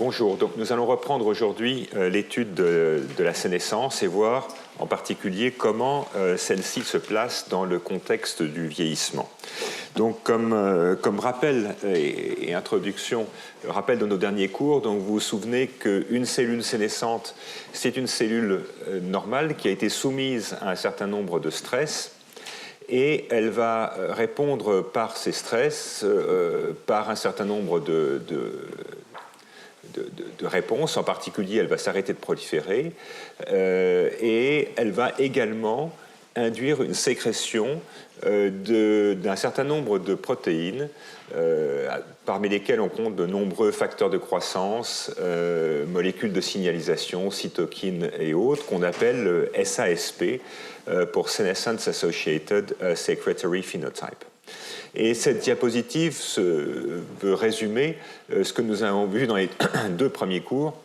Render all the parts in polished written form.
Bonjour, donc nous allons reprendre aujourd'hui l'étude de la sénescence et voir en particulier comment celle-ci se place dans le contexte du vieillissement. Donc comme rappel et introduction, rappel de nos derniers cours, donc vous vous souvenez qu'une cellule sénescente, c'est une cellule normale qui a été soumise à un certain nombre de stress et elle va répondre par ces stress, par un certain nombre de réponses. En particulier, elle va s'arrêter de proliférer et elle va également induire une sécrétion d'un certain nombre de protéines, parmi lesquelles on compte de nombreux facteurs de croissance, molécules de signalisation, cytokines et autres, qu'on appelle SASP, pour Senescence Associated Secretory Phenotype. Et cette diapositive veut résumer ce que nous avons vu dans les deux premiers cours,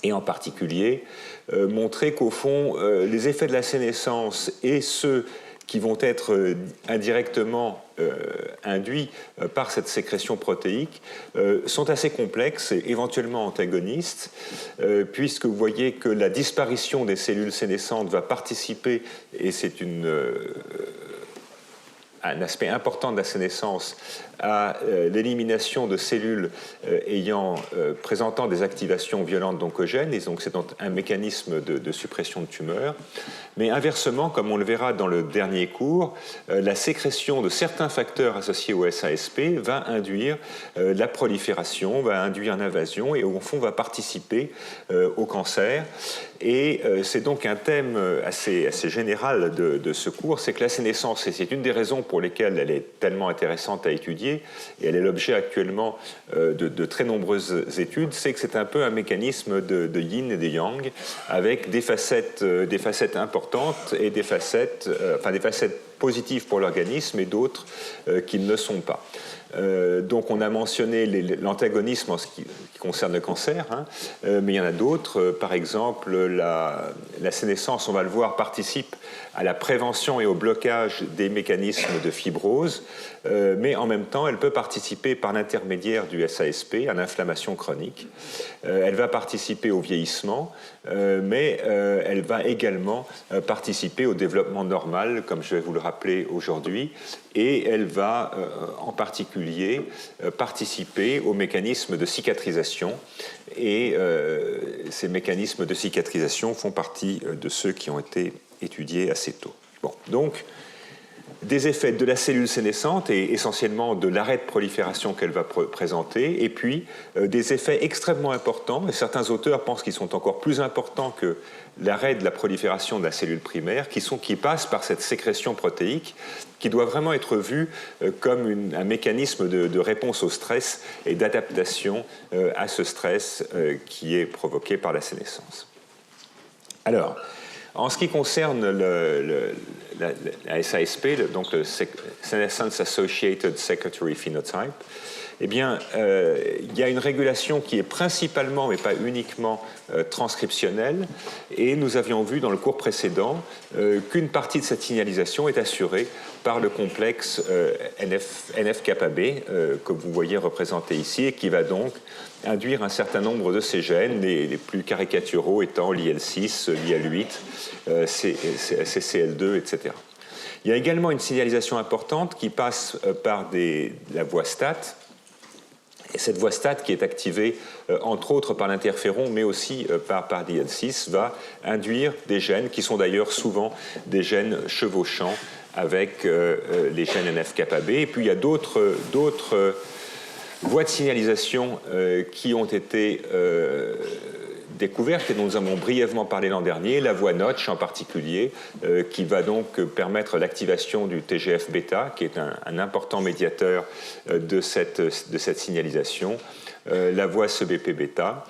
et en particulier montrer qu'au fond, les effets de la sénescence et ceux qui vont être indirectement induits par cette sécrétion protéique sont assez complexes et éventuellement antagonistes, puisque vous voyez que la disparition des cellules sénescentes va participer, et c'est un aspect important de la sénescence, à l'élimination de cellules présentant des activations violentes d'oncogènes, et donc c'est un mécanisme de suppression de tumeurs. Mais inversement, comme on le verra dans le dernier cours, la sécrétion de certains facteurs associés au SASP va induire la prolifération, va induire l'invasion et au fond va participer au cancer. Et c'est donc un thème assez général de ce cours, c'est que la sénescence, et c'est une des raisons pour lesquelles elle est tellement intéressante à étudier, et elle est l'objet actuellement de très nombreuses études, c'est que c'est un peu un mécanisme de yin et de yang, avec des facettes importantes et des facettes positives pour l'organisme et d'autres qui ne le sont pas. Donc on a mentionné l'antagonisme en ce qui concerne le cancer, mais il y en a d'autres. Par exemple, la sénescence, on va le voir, participe à la prévention et au blocage des mécanismes de fibrose, mais en même temps, elle peut participer par l'intermédiaire du SASP à l'inflammation chronique. Elle va participer au vieillissement, mais elle va également participer au développement normal, comme je vais vous le rappeler aujourd'hui, et elle va en particulier participer aux mécanismes de cicatrisation, et ces mécanismes de cicatrisation font partie de ceux qui ont été étudiés assez tôt. Bon, donc, des effets de la cellule sénescente et essentiellement de l'arrêt de prolifération qu'elle va présenter, et puis des effets extrêmement importants, et certains auteurs pensent qu'ils sont encore plus importants que l'arrêt de la prolifération de la cellule primaire, qui passent par cette sécrétion protéique, qui doit vraiment être vue comme un mécanisme de réponse au stress et d'adaptation à ce stress qui est provoqué par la sénescence. Alors, en ce qui concerne la SASP, donc le Senescence Associated Secretory Phenotype, eh bien, il y a une régulation qui est principalement, mais pas uniquement, transcriptionnelle, et nous avions vu dans le cours précédent qu'une partie de cette signalisation est assurée par le complexe NF-κB que vous voyez représenté ici, et qui va donc induire un certain nombre de ces gènes, les plus caricaturaux étant l'IL6, l'IL8, CCL2, etc. Il y a également une signalisation importante qui passe par la voie STAT, et cette voie STAT qui est activée entre autres par l'interféron, mais aussi par l'IL6, va induire des gènes qui sont d'ailleurs souvent des gènes chevauchants avec les gènes NF-κB. Et puis il y a d'autres voies de signalisation qui ont été découvertes et dont nous avons brièvement parlé l'an dernier, la voie Notch en particulier, qui va donc permettre l'activation du TGF-bêta, qui est un important médiateur de cette signalisation, la voie CBP-bêta.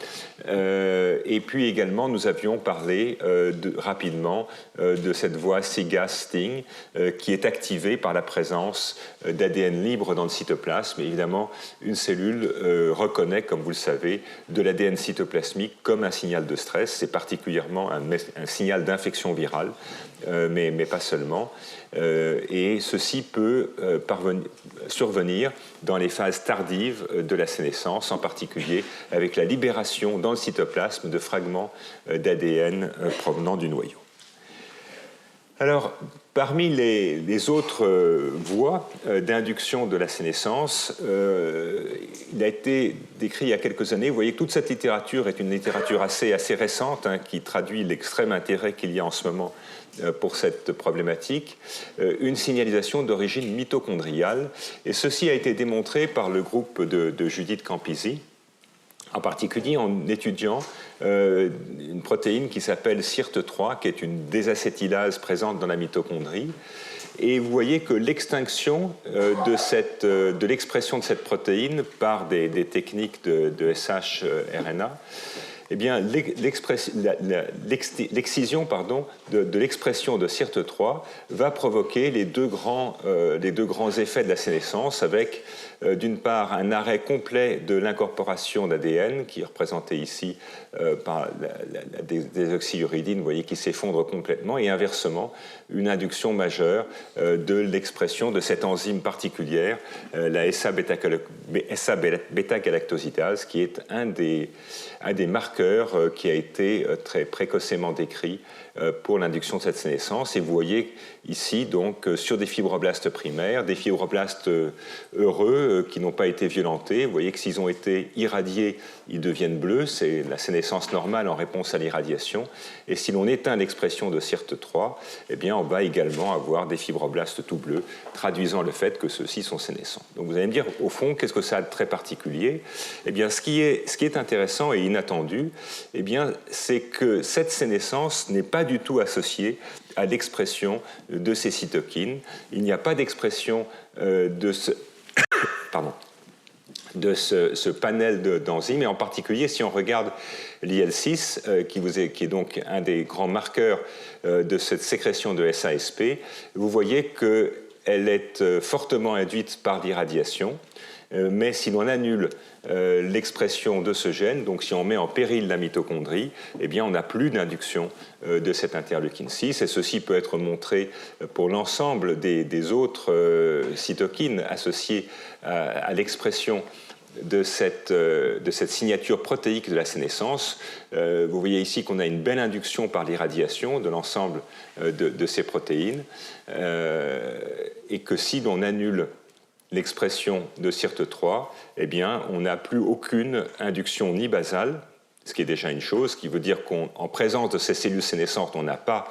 Et puis également, nous avions parlé rapidement de cette voie SIGA-STING qui est activée par la présence d'ADN libre dans le cytoplasme. Et évidemment, une cellule reconnaît, comme vous le savez, de l'ADN cytoplasmique comme un signal de stress. C'est particulièrement un signal d'infection virale, mais pas seulement. Et ceci peut survenir dans les phases tardives de la sénescence, en particulier avec la libération dans le cytoplasme de fragments d'ADN provenant du noyau. Alors, parmi les autres voies d'induction de la sénescence, il a été décrit il y a quelques années. Vous voyez que toute cette littérature est une littérature assez récente qui traduit l'extrême intérêt qu'il y a en ce moment pour cette problématique, une signalisation d'origine mitochondriale. Et ceci a été démontré par le groupe de Judith Campisi, en particulier en étudiant une protéine qui s'appelle SIRT3, qui est une désacétylase présente dans la mitochondrie. Et vous voyez que l'extinction de l'expression de cette protéine par des techniques de shRNA, eh bien, l'excision de l'expression de SIRT3 va provoquer les deux grands effets de la sénescence, avec d'une part un arrêt complet de l'incorporation d'ADN, qui est représenté ici par la désoxyuridine, vous voyez, qui s'effondre complètement, et inversement, une induction majeure de l'expression de cette enzyme particulière, la SA-bêta-galactosidase, qui est un des marqueurs qui a été très précocement décrit pour l'induction de cette sénescence. Et vous voyez ici, donc, sur des fibroblastes primaires, des fibroblastes heureux qui n'ont pas été violentés. Vous voyez que s'ils ont été irradiés, ils deviennent bleus. C'est la sénescence normale en réponse à l'irradiation. Et si l'on éteint l'expression de SIRT3, eh bien, on va également avoir des fibroblastes tout bleus, traduisant le fait que ceux-ci sont sénescents. Donc vous allez me dire, au fond, qu'est-ce que ça a de très particulier? Eh bien, ce qui est intéressant et inattendu, eh bien, c'est que cette sénescence n'est pas du tout associée à l'expression de ces cytokines. Il n'y a pas d'expression de ce panel d'enzymes, et en particulier si on regarde l'IL6, qui est donc un des grands marqueurs de cette sécrétion de SASP, vous voyez qu'elle est fortement induite par l'irradiation, mais si l'on annule l'expression de ce gène, donc si on met en péril la mitochondrie, eh bien on n'a plus d'induction de cette interleukine 6, et ceci peut être montré pour l'ensemble des autres cytokines associées à l'expression de cette signature protéique de la sénescence. Vous voyez ici qu'on a une belle induction par l'irradiation de l'ensemble de ces protéines, et que si l'on annule l'expression de SIRT3, eh bien, on n'a plus aucune induction ni basale, ce qui est déjà une chose, ce qui veut dire qu'en présence de ces cellules sénescentes, on n'a pas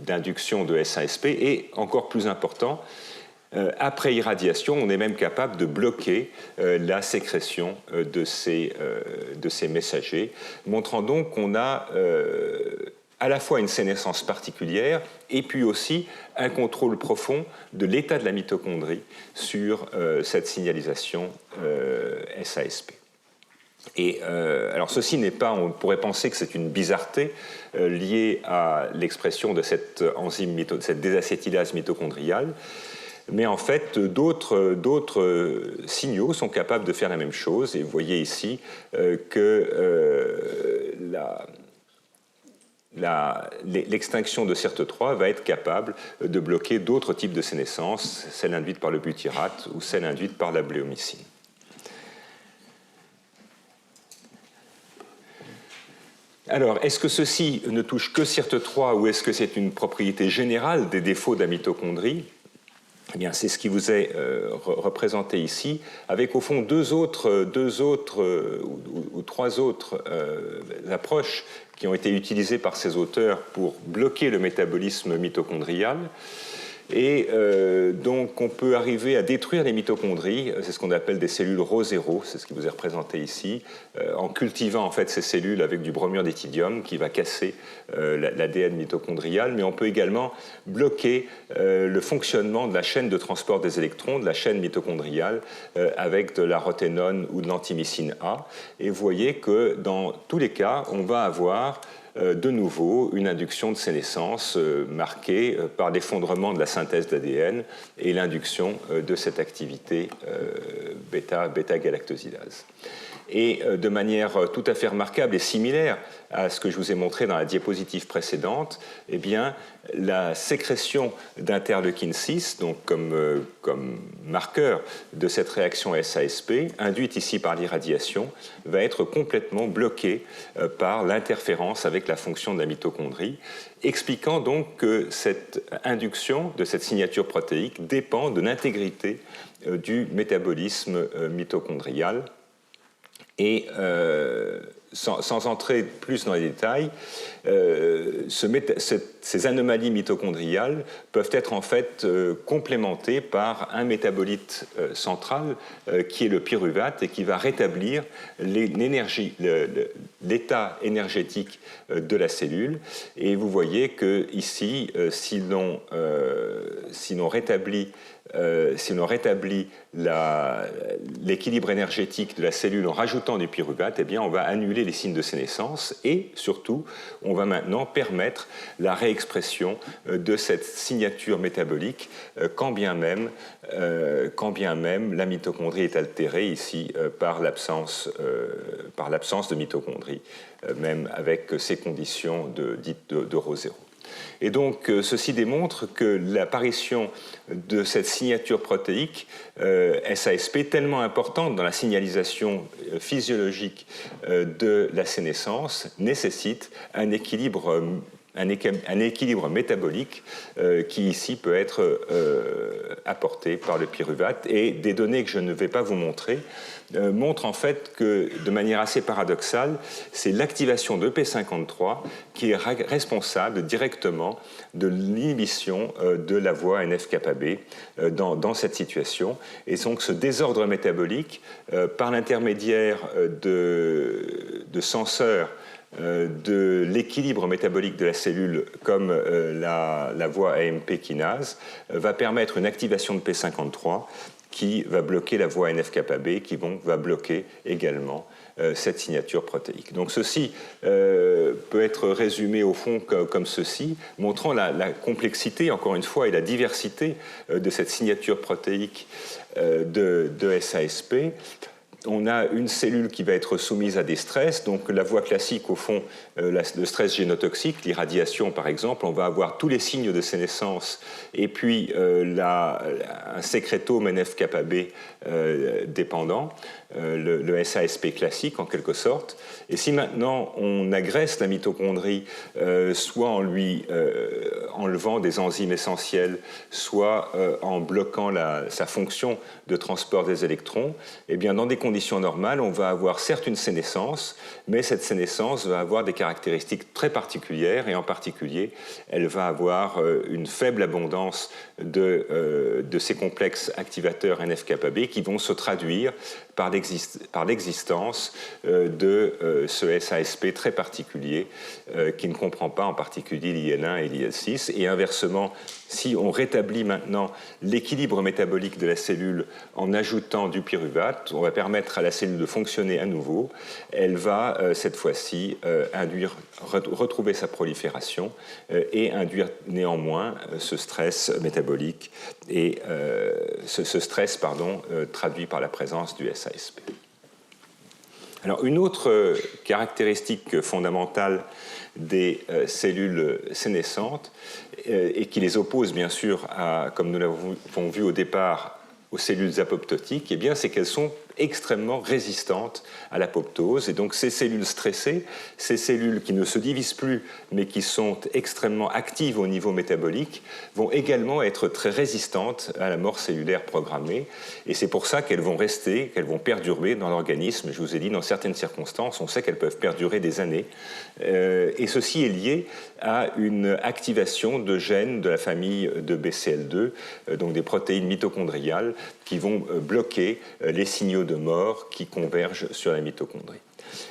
d'induction de SASP, et encore plus important, après irradiation, on est même capable de bloquer la sécrétion de ces messagers, montrant donc qu'on a à la fois une sénescence particulière et puis aussi un contrôle profond de l'état de la mitochondrie sur cette signalisation SASP. Et alors ceci n'est pas, on pourrait penser que c'est une bizarreté liée à l'expression de cette enzyme, cette désacétylase mitochondriale, mais en fait d'autres signaux sont capables de faire la même chose, et vous voyez ici que l'extinction de SIRT3 va être capable de bloquer d'autres types de sénescence, celle induite par le butyrate ou celle induite par la bléomycine. Alors, est-ce que ceci ne touche que SIRT3 ou est-ce que c'est une propriété générale des défauts de la mitochondrie? Eh bien, c'est ce qui vous est représenté ici, avec au fond deux autres ou trois autres approches qui ont été utilisées par ces auteurs pour bloquer le métabolisme mitochondrial. Et donc on peut arriver à détruire les mitochondries, c'est ce qu'on appelle des cellules Rho0, c'est ce qui vous est représenté ici, en cultivant en fait ces cellules avec du bromure d'éthidium qui va casser l'ADN mitochondrial, mais on peut également bloquer le fonctionnement de la chaîne de transport des électrons, de la chaîne mitochondriale, avec de la rothénone ou de l'antimycine A. Et vous voyez que dans tous les cas, on va avoir de nouveau une induction de sénescence marquée par l'effondrement de la synthèse d'ADN et l'induction de cette activité bêta-galactosidase. Et de manière tout à fait remarquable et similaire à ce que je vous ai montré dans la diapositive précédente, eh bien, la sécrétion d'interleukine 6, donc comme marqueur de cette réaction SASP, induite ici par l'irradiation, va être complètement bloquée par l'interférence avec la fonction de la mitochondrie, expliquant donc que cette induction de cette signature protéique dépend de l'intégrité du métabolisme mitochondrial. Et sans entrer plus dans les détails, ces anomalies mitochondriales peuvent être en fait complémentées par un métabolite central qui est le pyruvate et qui va rétablir l'état énergétique de la cellule. Et vous voyez que ici, si l'on rétablit l'équilibre énergétique de la cellule en rajoutant du pyruvate, eh bien, on va annuler les signes de sénescence et surtout, on va maintenant permettre la réexpression de cette signature métabolique quand bien même la mitochondrie est altérée ici par l'absence de mitochondrie, même avec ces conditions dites de ρ 0. Et donc, ceci démontre que l'apparition de cette signature protéique SASP tellement importante dans la signalisation physiologique de la sénescence nécessite un équilibre métabolique qui ici peut être apporté par le pyruvate. Et des données que je ne vais pas vous montrer montrent en fait que, de manière assez paradoxale, c'est l'activation de P53 qui est responsable directement de l'inhibition de la voie NF-κB dans cette situation. Et donc ce désordre métabolique, par l'intermédiaire de senseurs de l'équilibre métabolique de la cellule comme la voie AMP kinase, va permettre une activation de P53 qui va bloquer la voie NF-κB, qui va bloquer également cette signature protéique. Donc ceci peut être résumé au fond comme ceci, montrant la complexité, encore une fois, et la diversité de cette signature protéique de SASP. On a une cellule qui va être soumise à des stress, donc la voie classique, au fond, le stress génotoxique, l'irradiation par exemple, on va avoir tous les signes de sénescence et puis un sécrétome NF-κB dépendant, le SASP classique en quelque sorte. Et si maintenant on agresse la mitochondrie, soit en lui enlevant des enzymes essentielles, soit en bloquant sa fonction de transport des électrons, eh bien dans des conditions normales, on va avoir certes une sénescence, mais cette sénescence va avoir des caractéristiques très particulières, et en particulier, elle va avoir une faible abondance de ces complexes activateurs NF-κB qui vont se traduire par l'existence de ce SASP très particulier qui ne comprend pas en particulier l'IL1 et l'IL6. Et inversement, si on rétablit maintenant l'équilibre métabolique de la cellule en ajoutant du pyruvate, on va permettre à la cellule de fonctionner à nouveau. Elle va cette fois-ci retrouver sa prolifération et induire néanmoins ce stress métabolique et ce stress traduit par la présence du SASP. Alors, une autre caractéristique fondamentale des cellules sénescentes et qui les oppose bien sûr comme nous l'avons vu au départ, aux cellules apoptotiques, eh bien, c'est qu'elles sont extrêmement résistantes à l'apoptose. Et donc ces cellules stressées, ces cellules qui ne se divisent plus mais qui sont extrêmement actives au niveau métabolique, vont également être très résistantes à la mort cellulaire programmée. Et c'est pour ça qu'elles vont rester, qu'elles vont perdurer dans l'organisme. Je vous ai dit, dans certaines circonstances, on sait qu'elles peuvent perdurer des années. Et ceci est lié à une activation de gènes de la famille de BCL2, donc des protéines mitochondriales, qui vont bloquer les signaux de mort qui convergent sur la mitochondrie.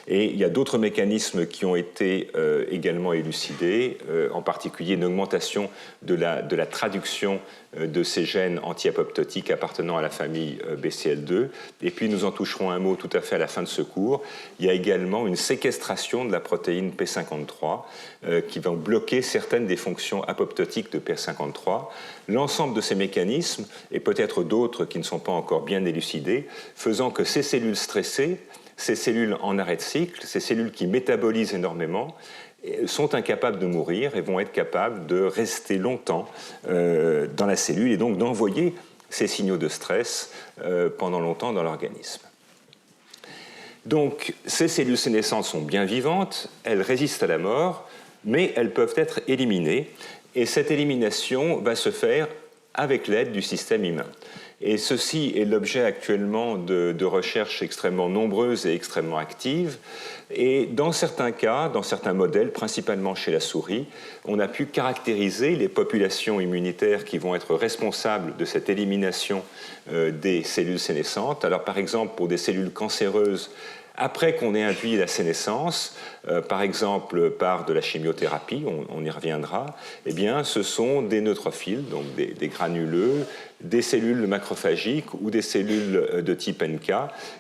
Et il y a d'autres mécanismes qui ont été également élucidés, en particulier une augmentation de la traduction de ces gènes anti-apoptotiques appartenant à la famille BCL2. Et puis nous en toucherons un mot tout à fait à la fin de ce cours. Il y a également une séquestration de la protéine P53 qui va bloquer certaines des fonctions apoptotiques de P53. L'ensemble de ces mécanismes, et peut-être d'autres qui ne sont pas encore bien élucidés, faisant que ces cellules stressées ces cellules en arrêt de cycle, ces cellules qui métabolisent énormément, sont incapables de mourir et vont être capables de rester longtemps dans la cellule et donc d'envoyer ces signaux de stress pendant longtemps dans l'organisme. Donc, ces cellules sénescentes sont bien vivantes, elles résistent à la mort, mais elles peuvent être éliminées, et cette élimination va se faire avec l'aide du système immun. Et ceci est l'objet actuellement de recherches extrêmement nombreuses et extrêmement actives. Et dans certains cas, dans certains modèles, principalement chez la souris, on a pu caractériser les populations immunitaires qui vont être responsables de cette élimination des cellules sénescentes. Alors par exemple, pour des cellules cancéreuses, après qu'on ait induit la sénescence, par exemple par de la chimiothérapie, on y reviendra, eh bien, ce sont des neutrophiles, donc des granuleux, des cellules macrophagiques ou des cellules de type NK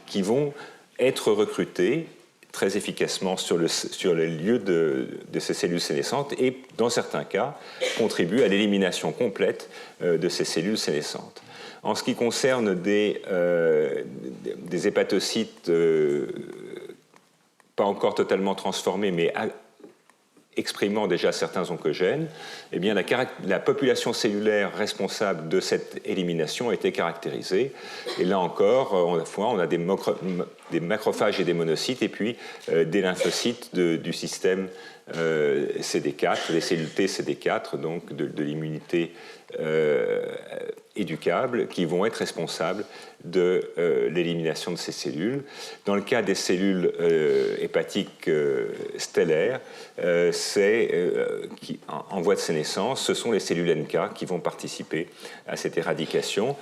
qui vont être recrutées très efficacement sur les lieux de ces cellules sénescentes et, dans certains cas, contribuent à l'élimination complète de ces cellules sénescentes. En ce qui concerne des hépatocytes pas encore totalement transformés, mais exprimant déjà certains oncogènes, eh bien la population cellulaire responsable de cette élimination a été caractérisée. Et là encore, on a des macrophages et des monocytes, et puis des lymphocytes du système CD4, les cellules T CD4, donc de l'immunité éducable, qui vont être responsables de l'élimination de ces cellules. Dans le cas des cellules hépatiques stellaires, en voie de sénescence, ce sont les cellules NK qui vont participer à cette éradication.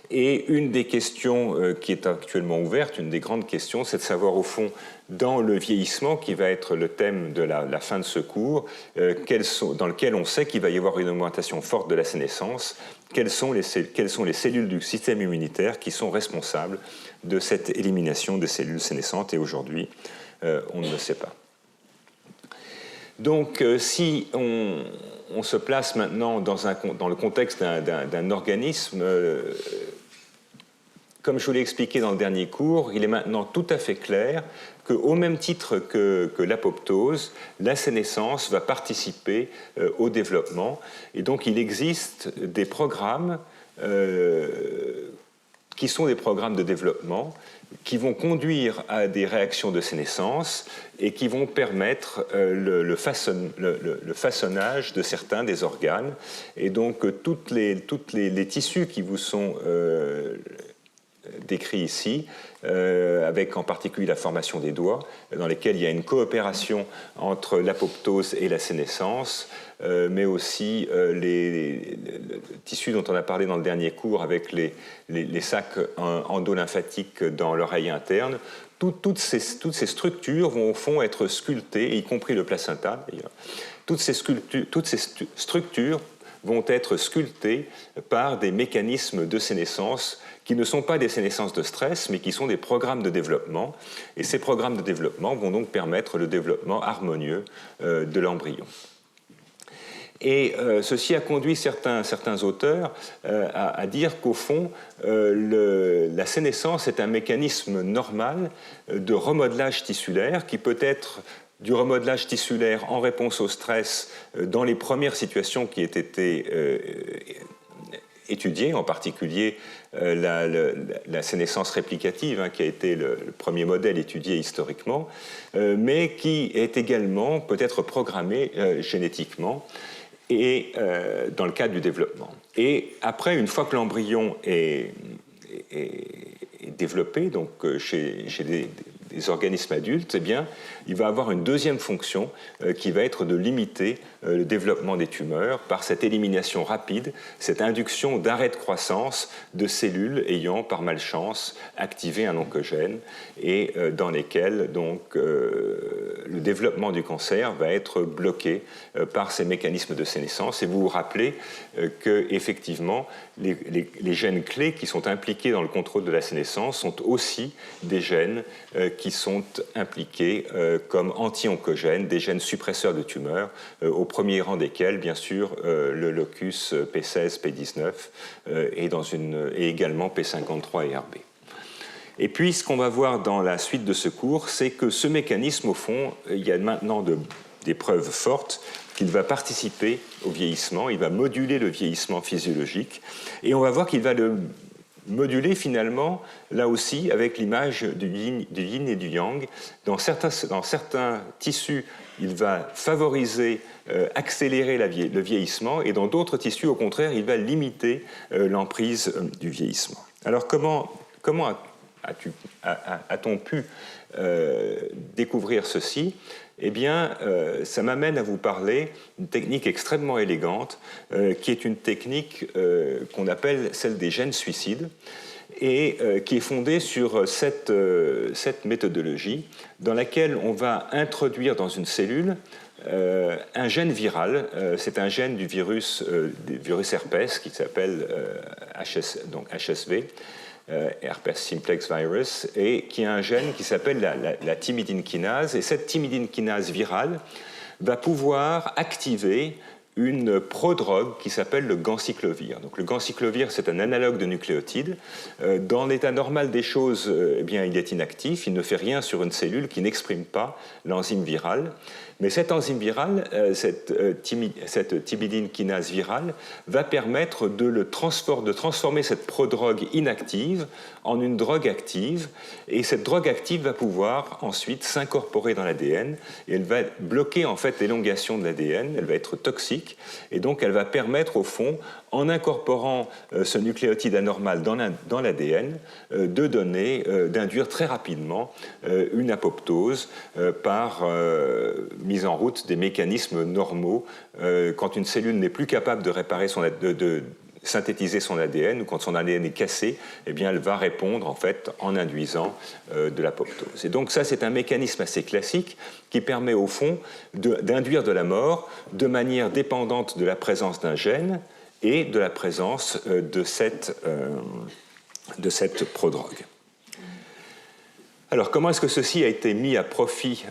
Et une des questions qui est actuellement ouverte, une des grandes questions, c'est de savoir au fond, dans le vieillissement, qui va être le thème de la fin de ce cours, dans lequel on sait qu'il va y avoir une augmentation forte de la sénescence, quelles sont les cellules du système immunitaire qui sont responsables de cette élimination des cellules sénescentes, et aujourd'hui, on ne le sait pas. Donc, si on se place maintenant dans le contexte d'un organisme, comme je vous l'ai expliqué dans le dernier cours, il est maintenant tout à fait clair qu'au même titre que l'apoptose, la sénescence va participer au développement. Et donc, il existe des programmes qui sont des programmes de développement qui vont conduire à des réactions de sénescence et qui vont permettre le façonnage de certains des organes. Et donc, tous les tissus qui vous sont décrits ici, avec en particulier la formation des doigts, dans lesquels il y a une coopération entre l'apoptose et la sénescence, mais aussi les tissus dont on a parlé dans le dernier cours avec les sacs endolymphatiques dans l'oreille interne. Toutes ces structures vont au fond être sculptées, y compris le placenta d'ailleurs. Toutes ces structures vont être sculptées par des mécanismes de sénescence qui ne sont pas des sénescences de stress, mais qui sont des programmes de développement. Et ces programmes de développement vont donc permettre le développement harmonieux de l'embryon. Et ceci a conduit certains auteurs à dire qu'au fond, la sénescence est un mécanisme normal de remodelage tissulaire qui peut être du remodelage tissulaire en réponse au stress dans les premières situations qui aient été étudiées, en particulier la sénescence réplicative, qui a été le premier modèle étudié historiquement, mais qui est également peut-être programmée génétiquement et dans le cadre du développement. Et après, une fois que l'embryon est développé, donc chez des organismes adultes, eh bien, il va avoir une deuxième fonction qui va être de limiter le développement des tumeurs par cette élimination rapide, cette induction d'arrêt de croissance de cellules ayant par malchance activé un oncogène et dans lesquelles donc, le développement du cancer va être bloqué par ces mécanismes de sénescence. Et vous vous rappelez qu'effectivement, les gènes clés qui sont impliqués dans le contrôle de la sénescence sont aussi des gènes qui sont impliqués comme anti-oncogènes, des gènes suppresseurs de tumeurs, au premier rang desquels, bien sûr, le locus P16, P19 et également P53 et RB. Et puis, ce qu'on va voir dans la suite de ce cours, c'est que ce mécanisme, au fond, il y a maintenant des preuves fortes qu'il va participer au vieillissement, il va moduler le vieillissement physiologique, et on va voir qu'il va le moduler finalement, là aussi, avec l'image du yin et du yang. Dans certains tissus, il va favoriser, accélérer le vieillissement, et dans d'autres tissus, au contraire, il va limiter l'emprise du vieillissement. Alors, comment a-t-on pu découvrir ceci? Eh bien, ça m'amène à vous parler d'une technique extrêmement élégante, qui est une technique qu'on appelle celle des gènes suicides, et qui est fondée sur cette méthodologie dans laquelle on va introduire dans une cellule un gène viral. C'est un gène du virus herpès qui s'appelle HSV, herpes simplex virus, et qui a un gène qui s'appelle la thymidine kinase. Et cette thymidine kinase virale va pouvoir activer une prodrogue qui s'appelle le ganciclovir. Donc, le ganciclovir, c'est un analogue de nucléotide. Dans l'état normal des choses, eh bien, il est inactif, il ne fait rien sur une cellule qui n'exprime pas l'enzyme virale. Mais cette enzyme virale, cette thymidine kinase virale, va permettre de transformer cette prodrogue inactive en une drogue active. Et cette drogue active va pouvoir ensuite s'incorporer dans l'ADN. Et elle va bloquer en fait l'élongation de l'ADN. Elle va être toxique. Et donc, elle va permettre au fond, en incorporant ce nucléotide anormal dans l'ADN, d'induire très rapidement une apoptose par mise en route des mécanismes normaux. Quand une cellule n'est plus capable de synthétiser son ADN, ou quand son ADN est cassé, eh bien, elle va répondre en fait en induisant de l'apoptose. Et donc ça, c'est un mécanisme assez classique qui permet au fond d'induire de la mort de manière dépendante de la présence d'un gène et de la présence de cette prodrogue. Alors, comment est-ce que ceci a été mis à profit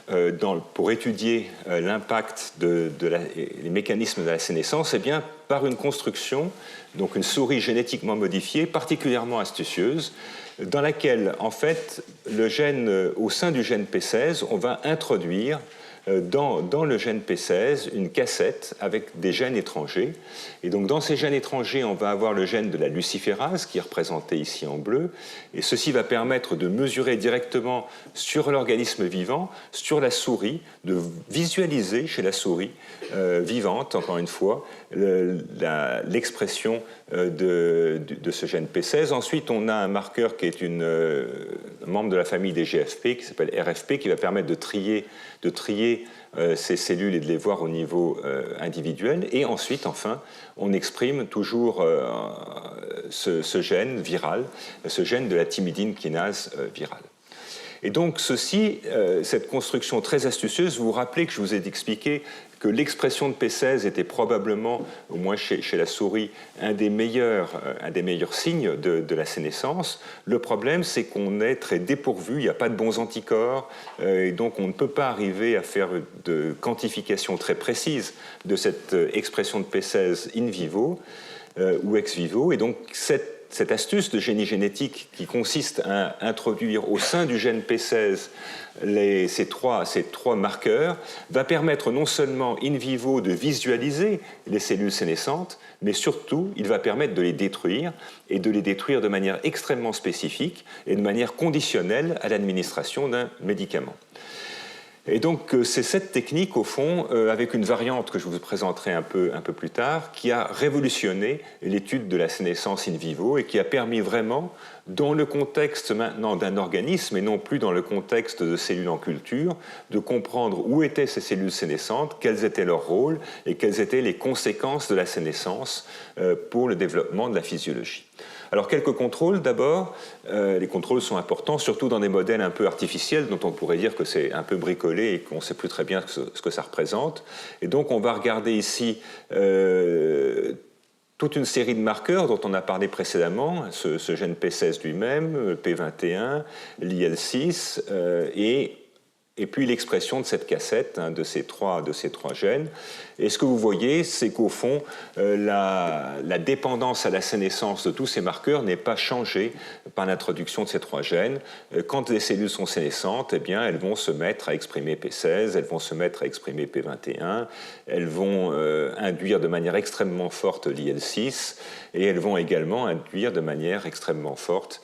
pour étudier l'impact les mécanismes de la sénescence? Eh bien, par une construction, donc une souris génétiquement modifiée, particulièrement astucieuse, dans laquelle, en fait, au sein du gène P16, on va introduire dans le gène P16 une cassette avec des gènes étrangers. Et donc dans ces gènes étrangers, on va avoir le gène de la luciférase qui est représenté ici en bleu. Et ceci va permettre de mesurer directement sur l'organisme vivant, sur la souris, de visualiser chez la souris vivante, encore une fois, l'expression de ce gène P16. Ensuite, on a un marqueur qui est un membre de la famille des GFP, qui s'appelle RFP, qui va permettre de trier ces cellules et de les voir au niveau individuel. Et ensuite, enfin, on exprime toujours ce gène viral, ce gène de la thymidine kinase virale. Et donc, cette construction très astucieuse, vous vous rappelez que je vous ai expliqué que l'expression de P16 était probablement, au moins chez la souris, un des meilleurs signes de la sénescence. Le problème, c'est qu'on est très dépourvu, il n'y a pas de bons anticorps, et donc on ne peut pas arriver à faire de quantification très précise de cette expression de P16 in vivo ou ex vivo. Et donc cette astuce de génie génétique qui consiste à introduire au sein du gène P16 ces trois marqueurs va permettre non seulement in vivo de visualiser les cellules sénescentes, mais surtout il va permettre de les détruire, et de les détruire de manière extrêmement spécifique et de manière conditionnelle à l'administration d'un médicament. Et donc, c'est cette technique, au fond, avec une variante que je vous présenterai un peu plus tard, qui a révolutionné l'étude de la sénescence in vivo et qui a permis vraiment, dans le contexte maintenant d'un organisme et non plus dans le contexte de cellules en culture, de comprendre où étaient ces cellules sénescentes, quels étaient leurs rôles et quelles étaient les conséquences de la sénescence pour le développement de la physiologie. Alors, quelques contrôles d'abord. Les contrôles sont importants, surtout dans des modèles un peu artificiels, dont on pourrait dire que c'est un peu bricolé et qu'on ne sait plus très bien ce que ça représente. Et donc, on va regarder ici toute une série de marqueurs dont on a parlé précédemment, ce gène P16 lui-même, P21, l'IL6, et et puis l'expression de cette cassette, de ces trois gènes. Et ce que vous voyez, c'est qu'au fond, la dépendance à la sénescence de tous ces marqueurs n'est pas changée par l'introduction de ces trois gènes. Quand les cellules sont sénescentes, eh bien, elles vont se mettre à exprimer P16, elles vont se mettre à exprimer P21, elles vont induire de manière extrêmement forte l'IL6, et elles vont également induire de manière extrêmement forte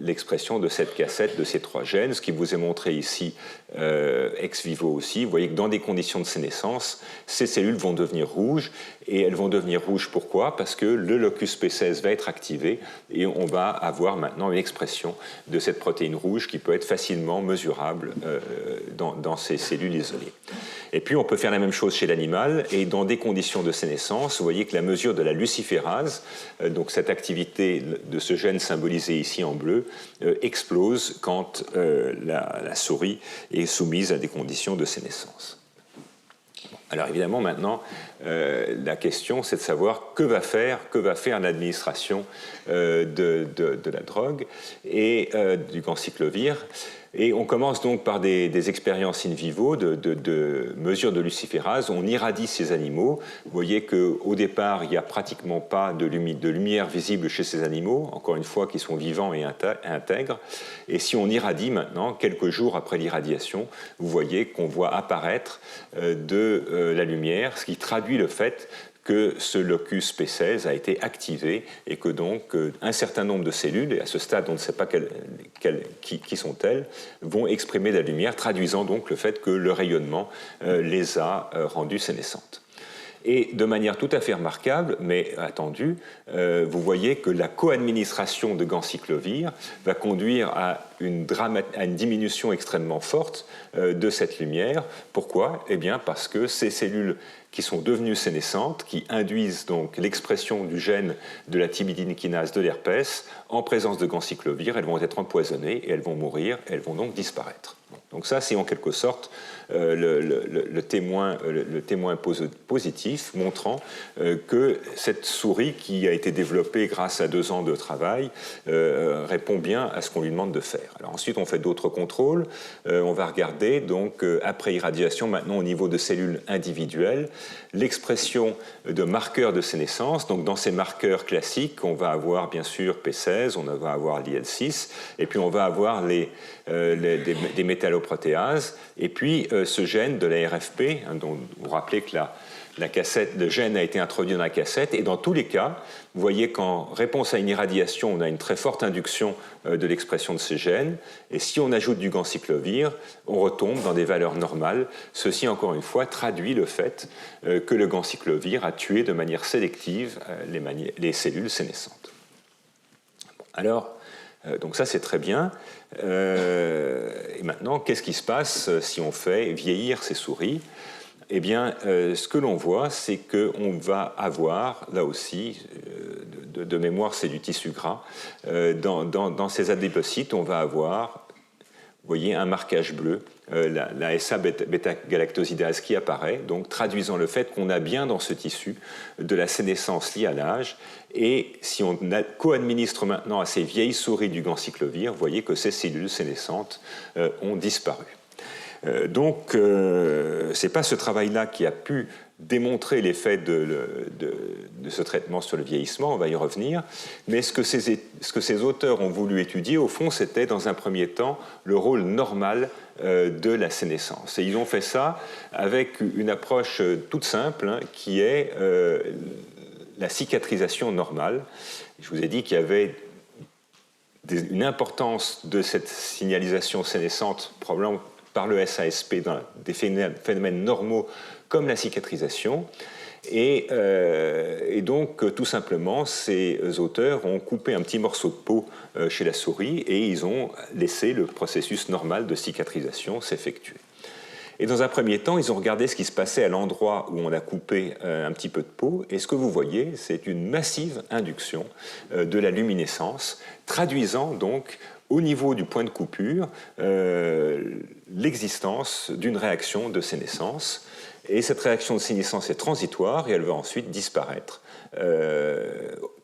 l'expression de cette cassette de ces trois gènes, ce qui vous est montré ici ex vivo aussi. Vous voyez que dans des conditions de sénescence, ces cellules vont devenir rouges, et elles vont devenir rouges pourquoi? Parce que le locus P16 va être activé et on va avoir maintenant une expression de cette protéine rouge qui peut être facilement mesurable dans ces cellules isolées. Et puis on peut faire la même chose chez l'animal, et dans des conditions de sénescence, vous voyez que la mesure de la luciférase, donc cette activité de ce gène symbolisé ici en bleu, explose quand la souris est soumise à des conditions de sénescence. Alors évidemment, maintenant, la question, c'est de savoir que va faire l'administration de la drogue et du ganciclovir. Et on commence donc par des expériences in vivo de mesures de luciférase. On irradie ces animaux. Vous voyez qu'au départ, il n'y a pratiquement pas de lumière visible chez ces animaux, encore une fois, qui sont vivants et intègres. Et si on irradie maintenant, quelques jours après l'irradiation, vous voyez qu'on voit apparaître de la lumière, ce qui traduit le fait que ce locus P16 a été activé et que donc un certain nombre de cellules, et à ce stade on ne sait pas qui sont-elles, vont exprimer de la lumière, traduisant donc le fait que le rayonnement les a rendues sénescentes. Et de manière tout à fait remarquable, mais attendue, vous voyez que la co-administration de ganciclovir va conduire à une diminution extrêmement forte de cette lumière. Pourquoi? Eh bien parce que ces cellules qui sont devenues sénescentes, qui induisent donc l'expression du gène de la thymidine kinase de l'herpès, en présence de ganciclovir, elles vont être empoisonnées et elles vont mourir, et elles vont donc disparaître. Donc ça, c'est en quelque sorte le témoin positif montrant que cette souris qui a été développée grâce à 2 ans de travail répond bien à ce qu'on lui demande de faire. Alors ensuite, on fait d'autres contrôles. On va regarder, donc, après irradiation, maintenant au niveau de cellules individuelles, l'expression de marqueurs de sénescence. Donc dans ces marqueurs classiques, on va avoir bien sûr P16, on va avoir l'IL6, et puis on va avoir des métalloprotéases, et puis ce gène de la RFP, dont vous vous rappelez que le gène a été introduit dans la cassette, et dans tous les cas, vous voyez qu'en réponse à une irradiation, on a une très forte induction de l'expression de ces gènes, et si on ajoute du ganciclovir, on retombe dans des valeurs normales. Ceci, encore une fois, traduit le fait que le ganciclovir a tué de manière sélective les cellules sénescentes. Alors, donc ça, c'est très bien. Et maintenant, qu'est-ce qui se passe si on fait vieillir ces souris? Eh bien, ce que l'on voit, c'est qu'on va avoir, là aussi, de mémoire, c'est du tissu gras, dans ces adipocites, on va avoir, vous voyez, un marquage bleu, la SA-bêta-galactosidase qui apparaît, donc traduisant le fait qu'on a bien dans ce tissu de la sénescence liée à l'âge. Et si on co-administre maintenant à ces vieilles souris du ganciclovir, vous voyez que ces cellules sénescentes ont disparu. Donc, ce n'est pas ce travail-là qui a pu démontrer l'effet de ce traitement sur le vieillissement, on va y revenir, mais ce que ces auteurs ont voulu étudier, au fond, c'était dans un premier temps le rôle normal de la sénescence. Et ils ont fait ça avec une approche toute simple, qui est la cicatrisation normale. Je vous ai dit qu'il y avait une importance de cette signalisation sénescente, probablement par le SASP, dans des phénomènes normaux comme la cicatrisation. Et donc, tout simplement, ces auteurs ont coupé un petit morceau de peau chez la souris et ils ont laissé le processus normal de cicatrisation s'effectuer. Et dans un premier temps, ils ont regardé ce qui se passait à l'endroit où on a coupé un petit peu de peau. Et ce que vous voyez, c'est une massive induction de la luminescence, traduisant donc au niveau du point de coupure l'existence d'une réaction de sénescence. Et cette réaction de sénescence est transitoire et elle va ensuite disparaître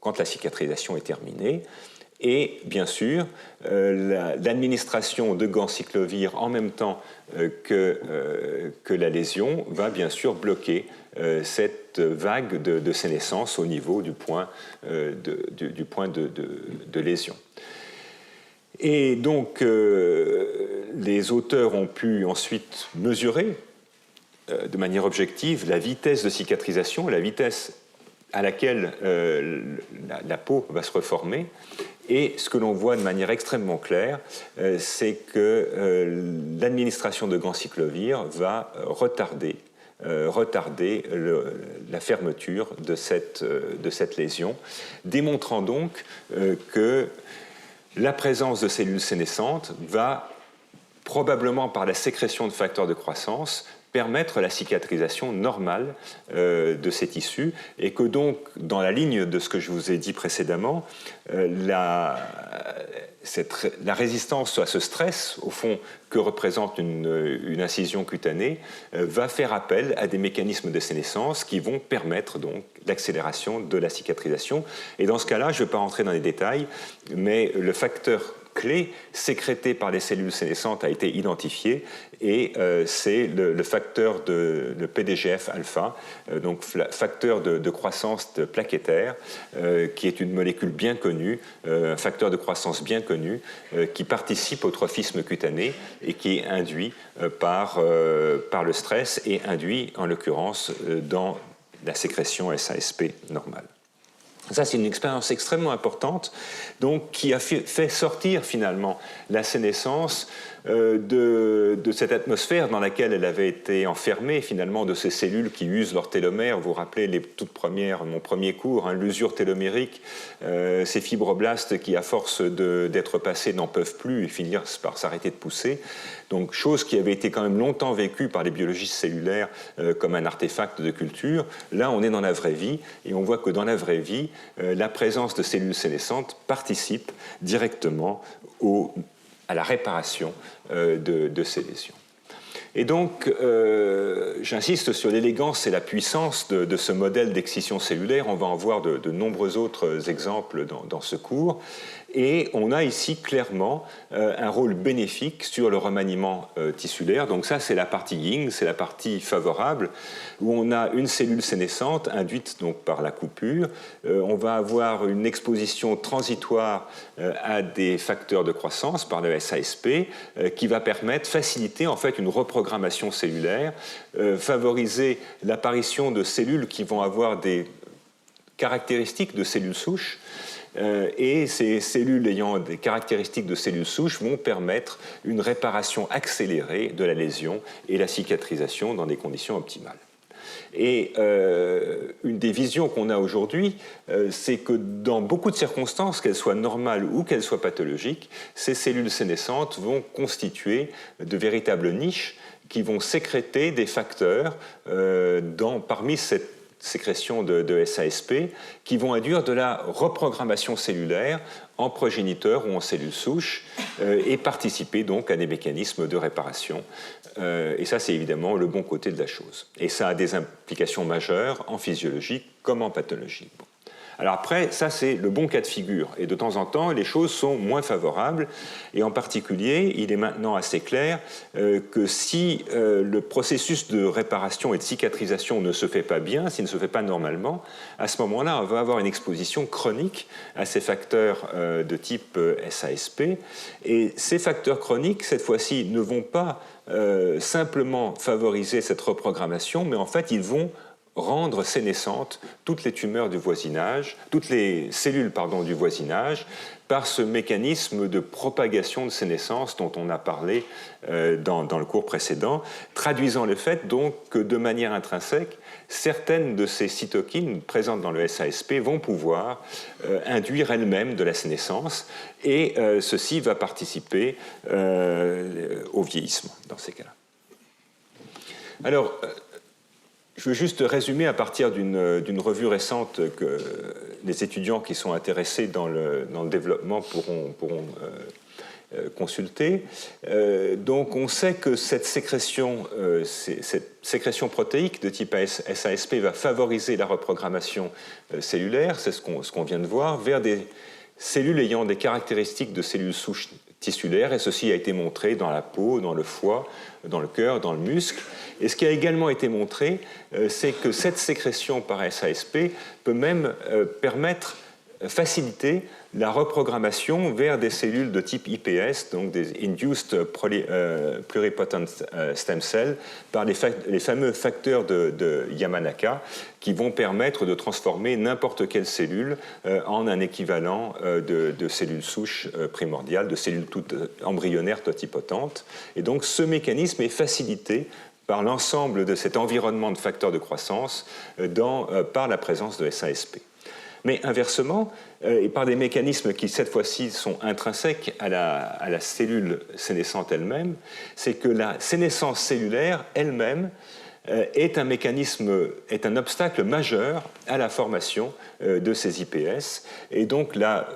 quand la cicatrisation est terminée. Et bien sûr, l'administration de ganciclovir en même temps que la lésion va bien sûr bloquer cette vague de sénescence au niveau du point de lésion. Et donc, les auteurs ont pu ensuite mesurer de manière objective la vitesse de cicatrisation, la vitesse à laquelle la peau va se reformer. Et ce que l'on voit de manière extrêmement claire, c'est que l'administration de ganciclovir va retarder la fermeture de cette lésion, démontrant donc que la présence de cellules sénescentes va, probablement par la sécrétion de facteurs de croissance, permettre la cicatrisation normale de ces tissus, et que donc, dans la ligne de ce que je vous ai dit précédemment, la résistance à ce stress, au fond, que représente une incision cutanée, va faire appel à des mécanismes de sénescence qui vont permettre donc l'accélération de la cicatrisation. Et dans ce cas-là, je ne vais pas rentrer dans les détails, mais le facteur clé sécrété par les cellules sénescentes a été identifié, et c'est le facteur le PDGF-alpha, donc facteur de croissance plaquettaire, qui est une molécule bien connue, un facteur de croissance bien connu, qui participe au trophisme cutané et qui est induit par le stress et induit en l'occurrence dans la sécrétion SASP normale. Ça, c'est une expérience extrêmement importante, donc, qui a fait sortir finalement la sénescence de cette atmosphère dans laquelle elle avait été enfermée, finalement, de ces cellules qui usent leur télomère. Vous vous rappelez les toutes premières, mon premier cours, l'usure télomérique, ces fibroblastes qui, à force d'être passés, n'en peuvent plus et finissent par s'arrêter de pousser. Donc, chose qui avait été quand même longtemps vécue par les biologistes cellulaires comme un artefact de culture. Là, on est dans la vraie vie, et on voit que dans la vraie vie, la présence de cellules sénescentes participe directement à la réparation de ces lésions. Et donc, j'insiste sur l'élégance et la puissance de ce modèle d'excision cellulaire. On va en voir de nombreux autres exemples dans ce cours. Et on a ici clairement un rôle bénéfique sur le remaniement tissulaire. Donc ça, c'est la partie yin, c'est la partie favorable, où on a une cellule sénescente induite donc par la coupure. On va avoir une exposition transitoire à des facteurs de croissance par le SASP, qui va faciliter en fait une reprogrammation cellulaire, favoriser l'apparition de cellules qui vont avoir des caractéristiques de cellules souches. Et ces cellules ayant des caractéristiques de cellules souches vont permettre une réparation accélérée de la lésion et la cicatrisation dans des conditions optimales. Et une des visions qu'on a aujourd'hui, c'est que dans beaucoup de circonstances, qu'elles soient normales ou qu'elles soient pathologiques, ces cellules sénescentes vont constituer de véritables niches qui vont sécréter des facteurs parmi cette sécrétion de SASP, qui vont induire de la reprogrammation cellulaire en progéniteur ou en cellules souches et participer donc à des mécanismes de réparation. Et ça, c'est évidemment le bon côté de la chose. Et ça a des implications majeures en physiologie comme en pathologie. Bon. Alors après, ça c'est le bon cas de figure, et de temps en temps les choses sont moins favorables, et en particulier il est maintenant assez clair que si le processus de réparation et de cicatrisation ne se fait pas bien, s'il ne se fait pas normalement, à ce moment-là on va avoir une exposition chronique à ces facteurs de type SASP, et ces facteurs chroniques cette fois-ci ne vont pas simplement favoriser cette reprogrammation, mais en fait ils vont rendre sénescentes toutes les tumeurs du voisinage, toutes les cellules du voisinage, par ce mécanisme de propagation de sénescence dont on a parlé dans le cours précédent, traduisant le fait donc que de manière intrinsèque, certaines de ces cytokines présentes dans le SASP vont pouvoir induire elles-mêmes de la sénescence, et ceci va participer au vieillissement dans ces cas-là. Alors, je veux juste résumer à partir d'une revue récente que les étudiants qui sont intéressés dans le développement pourront consulter. Donc on sait que cette sécrétion protéique de type SASP va favoriser la reprogrammation cellulaire, c'est ce qu'on vient de voir, vers des cellules ayant des caractéristiques de cellules souches tissulaires, et ceci a été montré dans la peau, dans le foie, dans le cœur, dans le muscle. Et ce qui a également été montré, c'est que cette sécrétion par SASP peut même faciliter la reprogrammation vers des cellules de type IPS, donc des Induced Pluripotent Stem Cells, par les fameux facteurs de Yamanaka, qui vont permettre de transformer n'importe quelle cellule en un équivalent de cellules souches primordiales, de cellules toutes embryonnaires totipotentes. Et donc ce mécanisme est facilité par l'ensemble de cet environnement de facteurs de croissance par la présence de SASP. Mais inversement, et par des mécanismes qui cette fois-ci sont intrinsèques à la cellule sénescente elle-même, c'est que la sénescence cellulaire elle-même est un obstacle majeur à la formation de ces IPS. Et donc la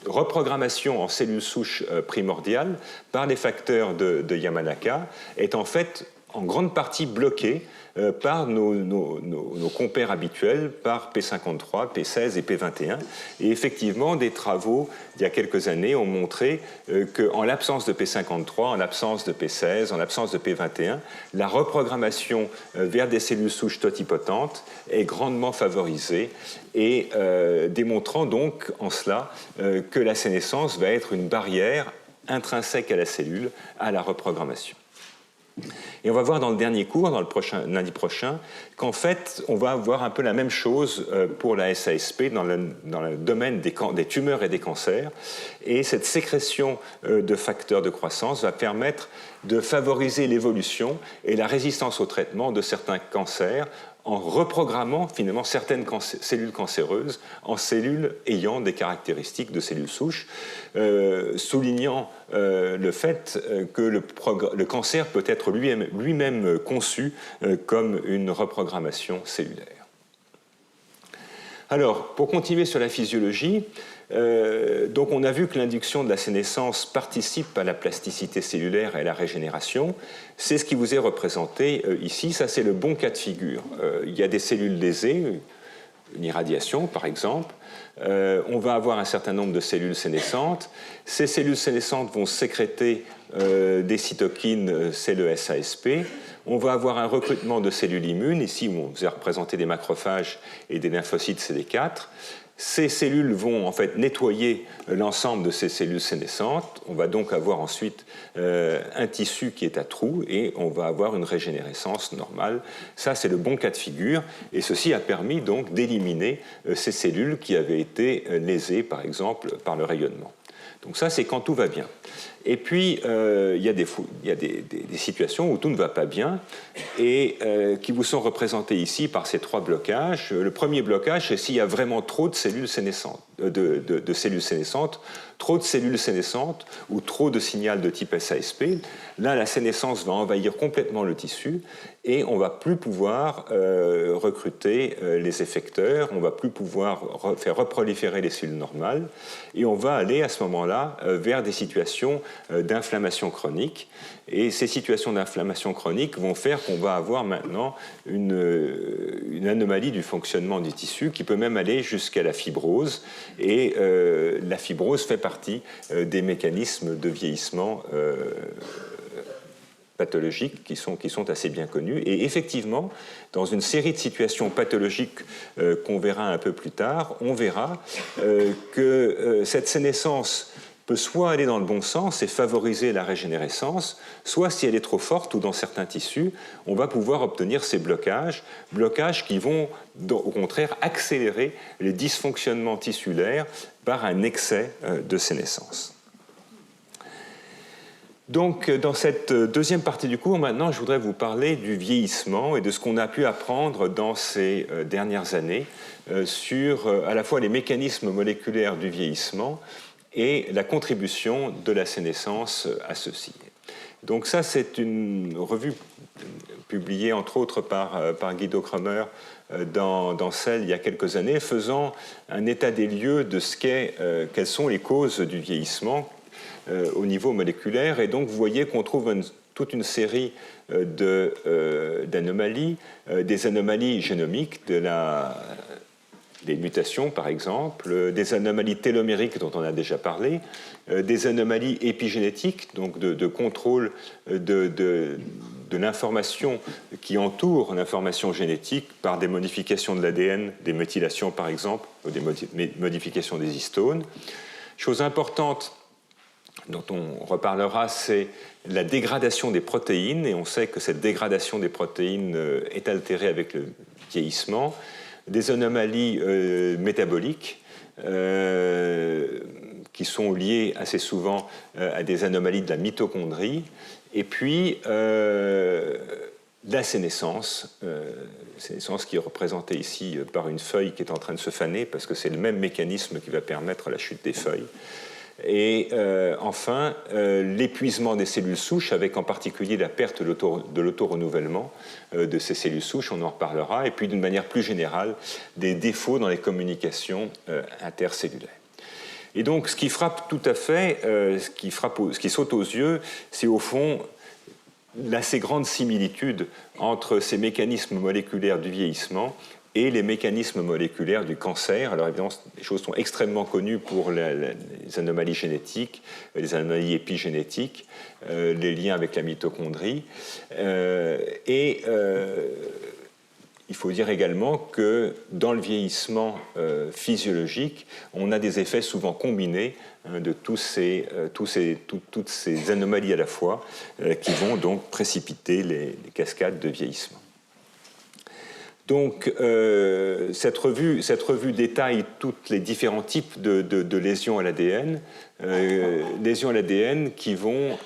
reprogrammation en cellules souches primordiales par les facteurs de Yamanaka est en fait en grande partie bloquée par nos compères habituels, par P53, P16 et P21. Et effectivement, des travaux d'il y a quelques années ont montré qu'en l'absence de P53, en l'absence de P16, en l'absence de P21, la reprogrammation vers des cellules souches totipotentes est grandement favorisée, et démontrant donc en cela que la sénescence va être une barrière intrinsèque à la cellule, à la reprogrammation. Et on va voir dans le dernier cours, lundi prochain, qu'en fait, on va voir un peu la même chose pour la SASP dans le domaine des tumeurs et des cancers. Et cette sécrétion de facteurs de croissance va permettre de favoriser l'évolution et la résistance au traitement de certains cancers, en reprogrammant finalement certaines cellules cancéreuses en cellules ayant des caractéristiques de cellules souches, soulignant le fait que le cancer peut être lui-même conçu comme une reprogrammation cellulaire. Alors, pour continuer sur la physiologie, donc on a vu que l'induction de la sénescence participe à la plasticité cellulaire et à la régénération. C'est ce qui vous est représenté ici. Ça, c'est le bon cas de figure. Il y a des cellules lésées, une irradiation par exemple. On va avoir un certain nombre de cellules sénescentes. Ces cellules sénescentes vont sécréter des cytokines, c'est le SASP. On va avoir un recrutement de cellules immunes. Ici, on vous a représenté des macrophages et des lymphocytes CD4. Ces cellules vont en fait nettoyer l'ensemble de ces cellules sénescentes. On va donc avoir ensuite un tissu qui est à trous et on va avoir une régénérescence normale. Ça, c'est le bon cas de figure. Et ceci a permis donc d'éliminer ces cellules qui avaient été lésées, par exemple, par le rayonnement. Donc ça, c'est quand tout va bien. Et puis, il y a des situations où tout ne va pas bien et qui vous sont représentées ici par ces trois blocages. Le premier blocage, c'est s'il y a vraiment trop de cellules sénescentes, cellules sénescentes, trop de cellules sénescentes ou trop de signal de type SASP. Là, la sénescence va envahir complètement le tissu et on ne va plus pouvoir recruter les effecteurs, on ne va plus pouvoir faire reproliférer les cellules normales et on va aller à ce moment-là vers des situations d'inflammation chronique. Et ces situations d'inflammation chronique vont faire qu'on va avoir maintenant une anomalie du fonctionnement du tissu qui peut même aller jusqu'à la fibrose. Et la fibrose fait partie des mécanismes de vieillissement pathologiques qui sont assez bien connus. Et effectivement, dans une série de situations pathologiques qu'on verra un peu plus tard, on verra que cette sénescence peut soit aller dans le bon sens et favoriser la régénérescence, soit si elle est trop forte ou dans certains tissus, on va pouvoir obtenir ces blocages qui vont au contraire accélérer les dysfonctionnements tissulaires par un excès de sénescence. Donc, dans cette deuxième partie du cours, maintenant, je voudrais vous parler du vieillissement et de ce qu'on a pu apprendre dans ces dernières années sur à la fois les mécanismes moléculaires du vieillissement et la contribution de la sénescence à ceci. Donc ça, c'est une revue publiée entre autres par Guido Krömer dans Cell il y a quelques années, faisant un état des lieux de quelles sont les causes du vieillissement au niveau moléculaire. Et donc vous voyez qu'on trouve toute une série d'anomalies, des anomalies génomiques, de la des mutations par exemple, des anomalies télomériques dont on a déjà parlé, des anomalies épigénétiques, donc de contrôle de l'information qui entoure l'information génétique par des modifications de l'ADN, des méthylations par exemple, ou des modifications des histones. Chose importante dont on reparlera, c'est la dégradation des protéines, et on sait que cette dégradation des protéines est altérée avec le vieillissement, des anomalies métaboliques qui sont liées assez souvent à des anomalies de la mitochondrie, et puis la sénescence, sénescence qui est représentée ici par une feuille qui est en train de se faner, parce que c'est le même mécanisme qui va permettre la chute des feuilles. Et enfin, l'épuisement des cellules souches, avec en particulier la perte de l'autorenouvellement de ces cellules souches, on en reparlera, et puis d'une manière plus générale, des défauts dans les communications intercellulaires. Et donc, ce qui frappe tout à fait, ce qui saute aux yeux, c'est au fond l'assez grande similitude entre ces mécanismes moléculaires du vieillissement et les mécanismes moléculaires du cancer. Alors évidemment, les choses sont extrêmement connues pour les anomalies génétiques, les anomalies épigénétiques, les liens avec la mitochondrie. Il faut dire également que dans le vieillissement physiologique, on a des effets souvent combinés de toutes ces anomalies à la fois qui vont donc précipiter les cascades de vieillissement. Donc, cette revue détaille tous les différents types de lésions à l'ADN, lésions à l'ADN qui vont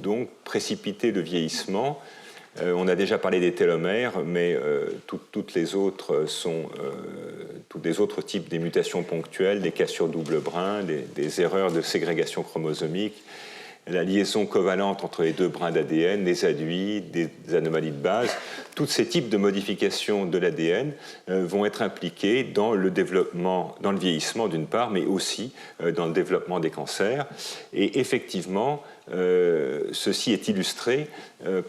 donc précipiter le vieillissement. On a déjà parlé des télomères, mais tous les autres types, des mutations ponctuelles, des cassures double brin, des erreurs de ségrégation chromosomique, la liaison covalente entre les deux brins d'ADN, des aduits, des anomalies de base. Tous ces types de modifications de l'ADN vont être impliqués dans le développement, dans le vieillissement d'une part, mais aussi dans le développement des cancers. Et effectivement, ceci est illustré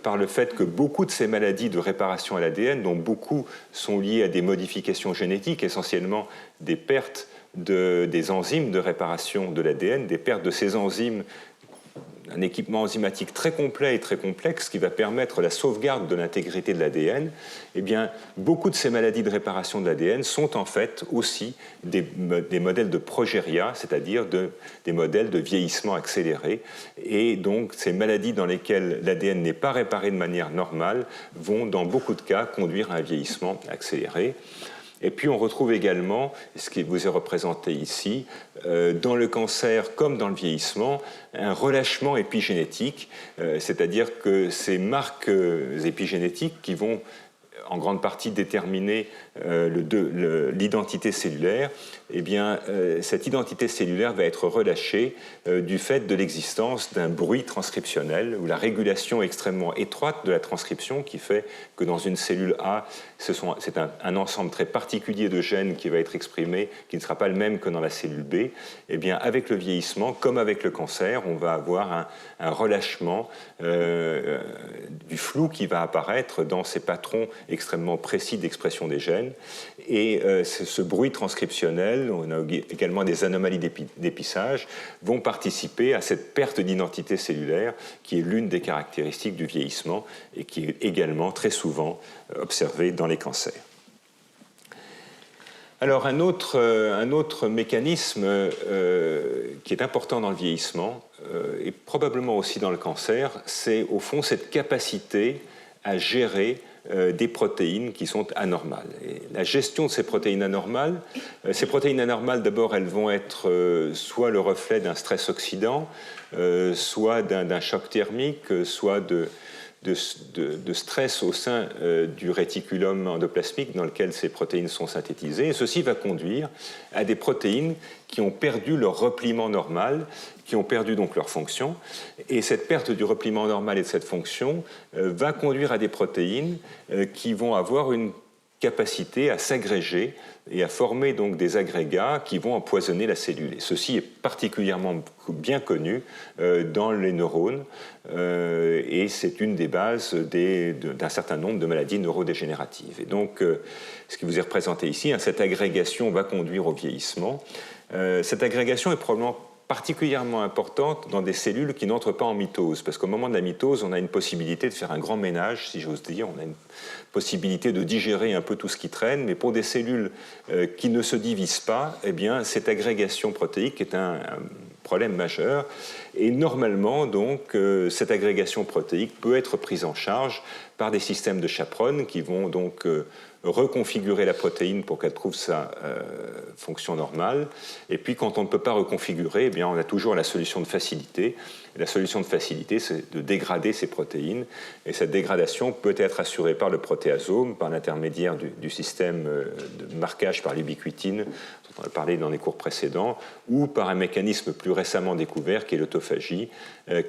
par le fait que beaucoup de ces maladies de réparation à l'ADN, dont beaucoup sont liées à des modifications génétiques, essentiellement des pertes des enzymes de réparation de l'ADN, des pertes de ces enzymes, un équipement enzymatique très complet et très complexe qui va permettre la sauvegarde de l'intégrité de l'ADN, eh bien, beaucoup de ces maladies de réparation de l'ADN sont en fait aussi des modèles de progéria, c'est-à-dire des modèles de vieillissement accéléré. Et donc, ces maladies dans lesquelles l'ADN n'est pas réparé de manière normale vont, dans beaucoup de cas, conduire à un vieillissement accéléré. Et puis on retrouve également, ce qui vous est représenté ici, dans le cancer comme dans le vieillissement, un relâchement épigénétique, c'est-à-dire que ces marques épigénétiques qui vont en grande partie déterminer l'identité cellulaire, eh bien, cette identité cellulaire va être relâchée du fait de l'existence d'un bruit transcriptionnel ou la régulation extrêmement étroite de la transcription qui fait que dans une cellule A, c'est un ensemble très particulier de gènes qui va être exprimé, qui ne sera pas le même que dans la cellule B. Eh bien, avec le vieillissement, comme avec le cancer, on va avoir un relâchement du flou qui va apparaître dans ces patrons extrêmement précis d'expression des gènes. Et ce bruit transcriptionnel, on a également des anomalies d'épissage, vont participer à cette perte d'identité cellulaire qui est l'une des caractéristiques du vieillissement et qui est également très souvent observée dans les cancers. Alors un autre mécanisme qui est important dans le vieillissement et probablement aussi dans le cancer, c'est au fond cette capacité à gérer des protéines qui sont anormales. Et la gestion de ces protéines anormales, d'abord, elles vont être soit le reflet d'un stress oxydant, soit d'un choc thermique, soit de stress au sein du réticulum endoplasmique dans lequel ces protéines sont synthétisées. Et ceci va conduire à des protéines qui ont perdu leur repliement normal, qui ont perdu donc leur fonction. Et cette perte du repliement normal et de cette fonction va conduire à des protéines qui vont avoir une capacité à s'agréger et à former donc des agrégats qui vont empoisonner la cellule. Et ceci est particulièrement bien connu dans les neurones et c'est une des bases d'un certain nombre de maladies neurodégénératives. Et donc, ce qui vous est représenté ici, cette agrégation va conduire au vieillissement. Cette agrégation est probablement particulièrement importante dans des cellules qui n'entrent pas en mitose, parce qu'au moment de la mitose, on a une possibilité de faire un grand ménage, si j'ose dire, on a une possibilité de digérer un peu tout ce qui traîne, mais pour des cellules qui ne se divisent pas, eh bien, cette agrégation protéique est un problème majeur, et normalement, donc, cette agrégation protéique peut être prise en charge par des systèmes de chaperone qui vont donc reconfigurer la protéine pour qu'elle trouve sa fonction normale. Et puis, quand on ne peut pas reconfigurer, eh bien, on a toujours la solution de facilité. Et la solution de facilité, c'est de dégrader ces protéines. Et cette dégradation peut être assurée par le protéasome, par l'intermédiaire du système de marquage par l'ubiquitine, dont on a parlé dans les cours précédents, ou par un mécanisme plus récemment découvert, qui est l'autophagie,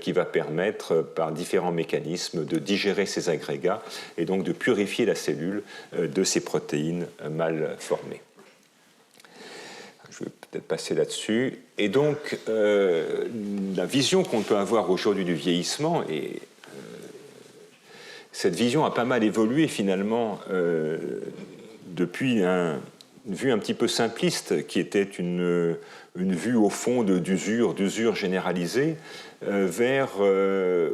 qui va permettre, par différents mécanismes, de digérer ces agrégats et donc de purifier la cellule de ces protéines mal formées. Je vais peut-être passer là-dessus. Et donc, la vision qu'on peut avoir aujourd'hui du vieillissement, et cette vision a pas mal évolué finalement depuis une vue un petit peu simpliste, qui était une vue au fond d'usure généralisée, vers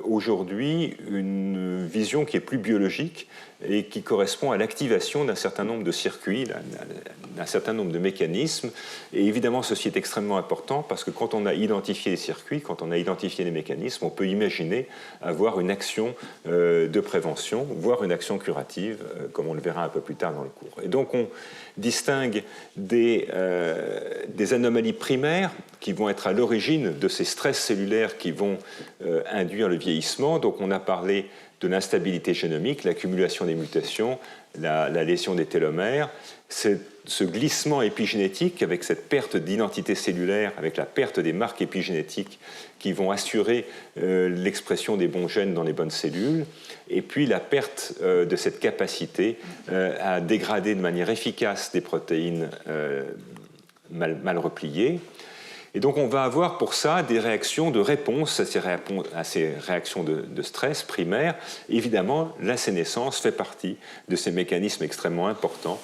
aujourd'hui une vision qui est plus biologique et qui correspond à l'activation d'un certain nombre de circuits, d'un certain nombre de mécanismes. Et évidemment, ceci est extrêmement important parce que quand on a identifié les circuits, quand on a identifié les mécanismes, on peut imaginer avoir une action de prévention, voire une action curative, comme on le verra un peu plus tard dans le cours. Et donc, on distingue des anomalies primaires qui vont être à l'origine de ces stress cellulaires qui vont induire le vieillissement. Donc, on a parlé de l'instabilité génomique, l'accumulation des mutations, la lésion des télomères, ce glissement épigénétique avec cette perte d'identité cellulaire, avec la perte des marques épigénétiques qui vont assurer l'expression des bons gènes dans les bonnes cellules, et puis la perte de cette capacité à dégrader de manière efficace des protéines mal repliées. Et donc on va avoir pour ça des réactions de réponse à ces réactions de stress primaires. Évidemment, la sénescence fait partie de ces mécanismes extrêmement importants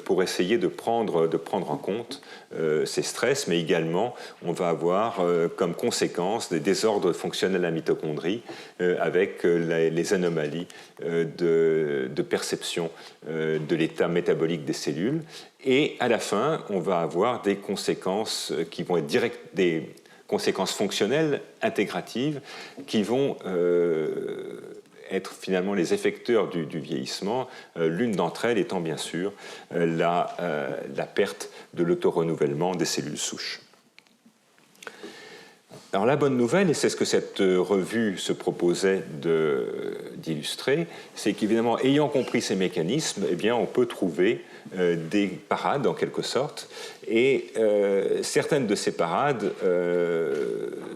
pour essayer de prendre en compte ces stress, mais également on va avoir comme conséquence des désordres fonctionnels à la mitochondrie avec les anomalies de perception de l'état métabolique des cellules. Et à la fin, on va avoir des conséquences qui vont être des conséquences fonctionnelles intégratives qui vont être finalement les effecteurs du vieillissement, l'une d'entre elles étant bien sûr la perte de l'autorenouvellement des cellules souches. Alors la bonne nouvelle, et c'est ce que cette revue se proposait d'illustrer, c'est qu'évidemment, ayant compris ces mécanismes, eh bien, on peut trouver des parades en quelque sorte, et certaines de ces parades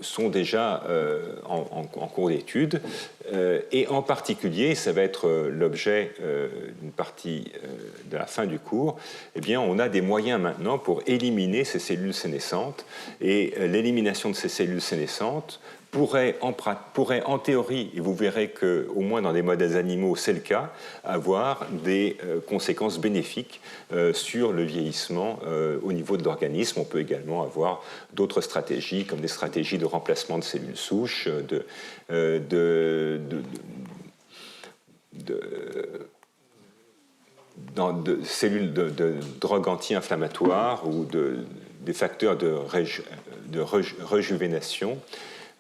sont déjà en cours d'étude, et en particulier, ça va être l'objet d'une partie de la fin du cours, eh bien, on a des moyens maintenant pour éliminer ces cellules sénescentes, et l'élimination de ces cellules sénescentes pourrait en théorie, et vous verrez qu'au moins dans des modèles animaux c'est le cas, avoir des conséquences bénéfiques sur le vieillissement au niveau de l'organisme. On peut également avoir d'autres stratégies, comme des stratégies de remplacement de cellules souches, de cellules de drogues anti-inflammatoires ou des facteurs de rejuvénation.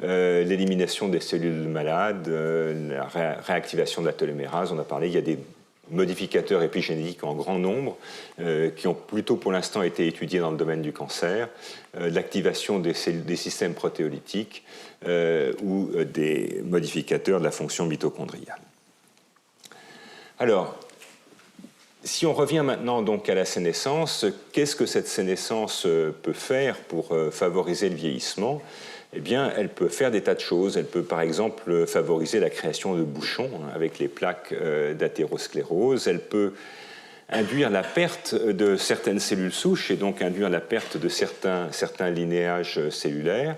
L'élimination des cellules malades, la réactivation de la télomérase, on a parlé, il y a des modificateurs épigénétiques en grand nombre qui ont plutôt pour l'instant été étudiés dans le domaine du cancer, l'activation des systèmes protéolytiques ou des modificateurs de la fonction mitochondriale. Alors, si on revient maintenant donc à la sénescence, qu'est-ce que cette sénescence peut faire pour favoriser le vieillissement ? Eh bien, elle peut faire des tas de choses. Elle peut, par exemple, favoriser la création de bouchons avec les plaques d'athérosclérose. Elle peut induire la perte de certaines cellules souches et donc induire la perte de certains linéages cellulaires.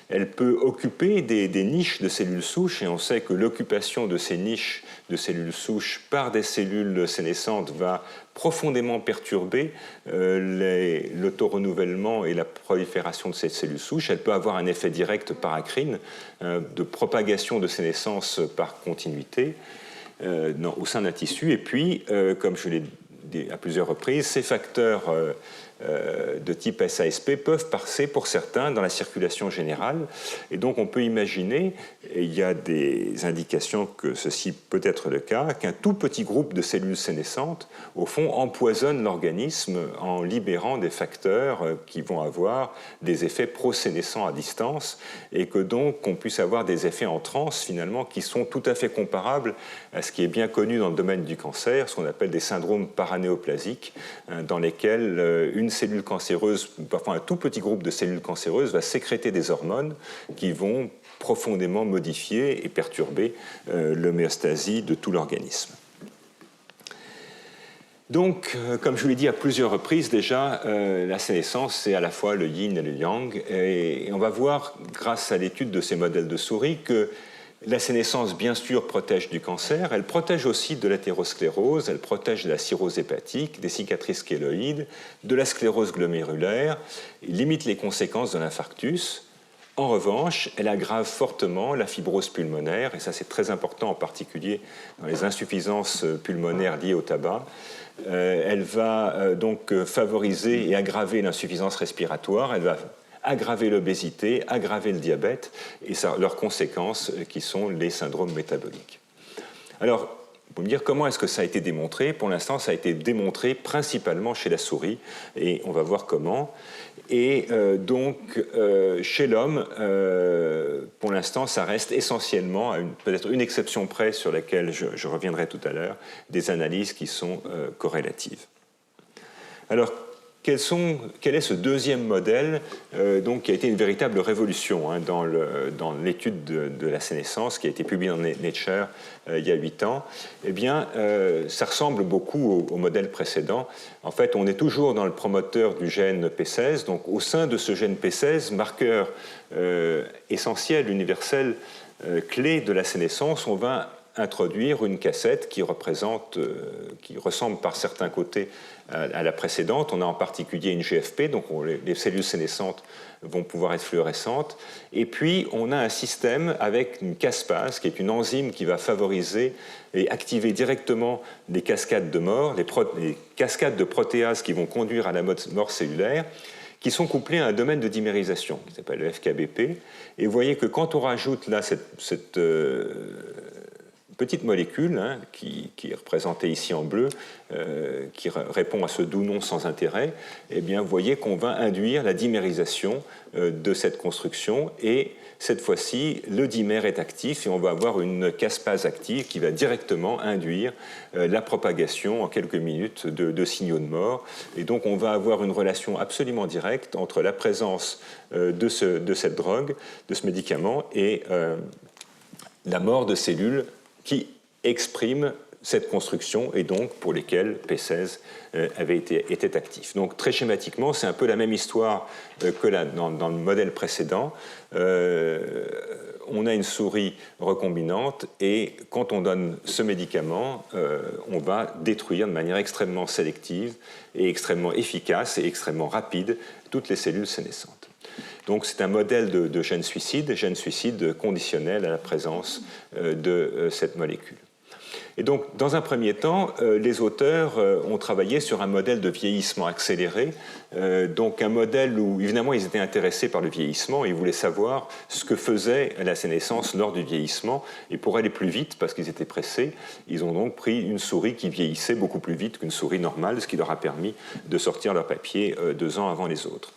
Elle peut occuper des niches de cellules souches, et on sait que l'occupation de ces niches de cellules souches par des cellules sénescentes va profondément perturber l'autorenouvellement et la prolifération de ces cellules souches. Elle peut avoir un effet direct paracrine de propagation de sénescence par continuité au sein d'un tissu. Et puis, comme je l'ai dit à plusieurs reprises, ces facteurs de type SASP peuvent passer pour certains dans la circulation générale. Et donc on peut imaginer, et il y a des indications que ceci peut être le cas, qu'un tout petit groupe de cellules sénescentes, au fond, empoisonne l'organisme en libérant des facteurs qui vont avoir des effets prosénescents à distance, et que donc on puisse avoir des effets en transe, finalement, qui sont tout à fait comparables à ce qui est bien connu dans le domaine du cancer, ce qu'on appelle des syndromes paranéoplasiques, dans lesquels une cellule cancéreuse, parfois un tout petit groupe de cellules cancéreuses, va sécréter des hormones qui vont profondément modifier et perturber l'homéostasie de tout l'organisme. Donc, comme je vous l'ai dit à plusieurs reprises déjà, la sénescence, c'est à la fois le yin et le yang. Et on va voir, grâce à l'étude de ces modèles de souris, que la sénescence, bien sûr, protège du cancer. Elle protège aussi de l'athérosclérose, elle protège de la cirrhose hépatique, des cicatrices kéloïdes, de la sclérose glomérulaire, limite les conséquences de l'infarctus. En revanche, elle aggrave fortement la fibrose pulmonaire, et ça c'est très important, en particulier dans les insuffisances pulmonaires liées au tabac. Elle va donc favoriser et aggraver l'insuffisance respiratoire, elle va aggraver l'obésité, aggraver le diabète et leurs conséquences qui sont les syndromes métaboliques. Alors, vous me dire comment est-ce que ça a été démontré? Pour l'instant, ça a été démontré principalement chez la souris et on va voir comment. Et donc, chez l'homme, pour l'instant, ça reste essentiellement, à peut-être une exception près sur laquelle je reviendrai tout à l'heure, des analyses qui sont corrélatives. Alors, quel est ce deuxième modèle donc, qui a été une véritable révolution dans l'étude de la sénescence qui a été publiée dans Nature il y a 8 ans? Eh bien, ça ressemble beaucoup au modèle précédent. En fait, on est toujours dans le promoteur du gène P16. Donc, au sein de ce gène P16, marqueur essentiel, universel, clé de la sénescence, on va introduire une cassette qui ressemble par certains côtés à la précédente. On a en particulier une GFP, donc les cellules sénescentes vont pouvoir être fluorescentes. Et puis, on a un système avec une caspase, qui est une enzyme qui va favoriser et activer directement les cascades de mort, les cascades de protéases qui vont conduire à la mort cellulaire, qui sont couplées à un domaine de dimérisation, qui s'appelle le FKBP. Et vous voyez que quand on rajoute là cette petite molécule qui est représentée ici en bleu, qui répond à ce doux nom sans intérêt, eh bien, vous voyez qu'on va induire la dimérisation de cette construction et cette fois-ci, le dimère est actif et on va avoir une caspase active qui va directement induire la propagation en quelques minutes de signaux de mort. Et donc, on va avoir une relation absolument directe entre la présence de cette drogue, de ce médicament et la mort de cellules qui expriment cette construction et donc pour lesquelles P16 était actif. Donc très schématiquement, c'est un peu la même histoire que dans le modèle précédent. On a une souris recombinante et quand on donne ce médicament, on va détruire de manière extrêmement sélective et extrêmement efficace et extrêmement rapide toutes les cellules sénescentes. Donc c'est un modèle de gène suicide conditionnel à la présence de cette molécule. Et donc, dans un premier temps, les auteurs ont travaillé sur un modèle de vieillissement accéléré, donc un modèle où, évidemment, ils étaient intéressés par le vieillissement, ils voulaient savoir ce que faisait la sénescence lors du vieillissement, et pour aller plus vite, parce qu'ils étaient pressés, ils ont donc pris une souris qui vieillissait beaucoup plus vite qu'une souris normale, ce qui leur a permis de sortir leur papier 2 ans avant les autres.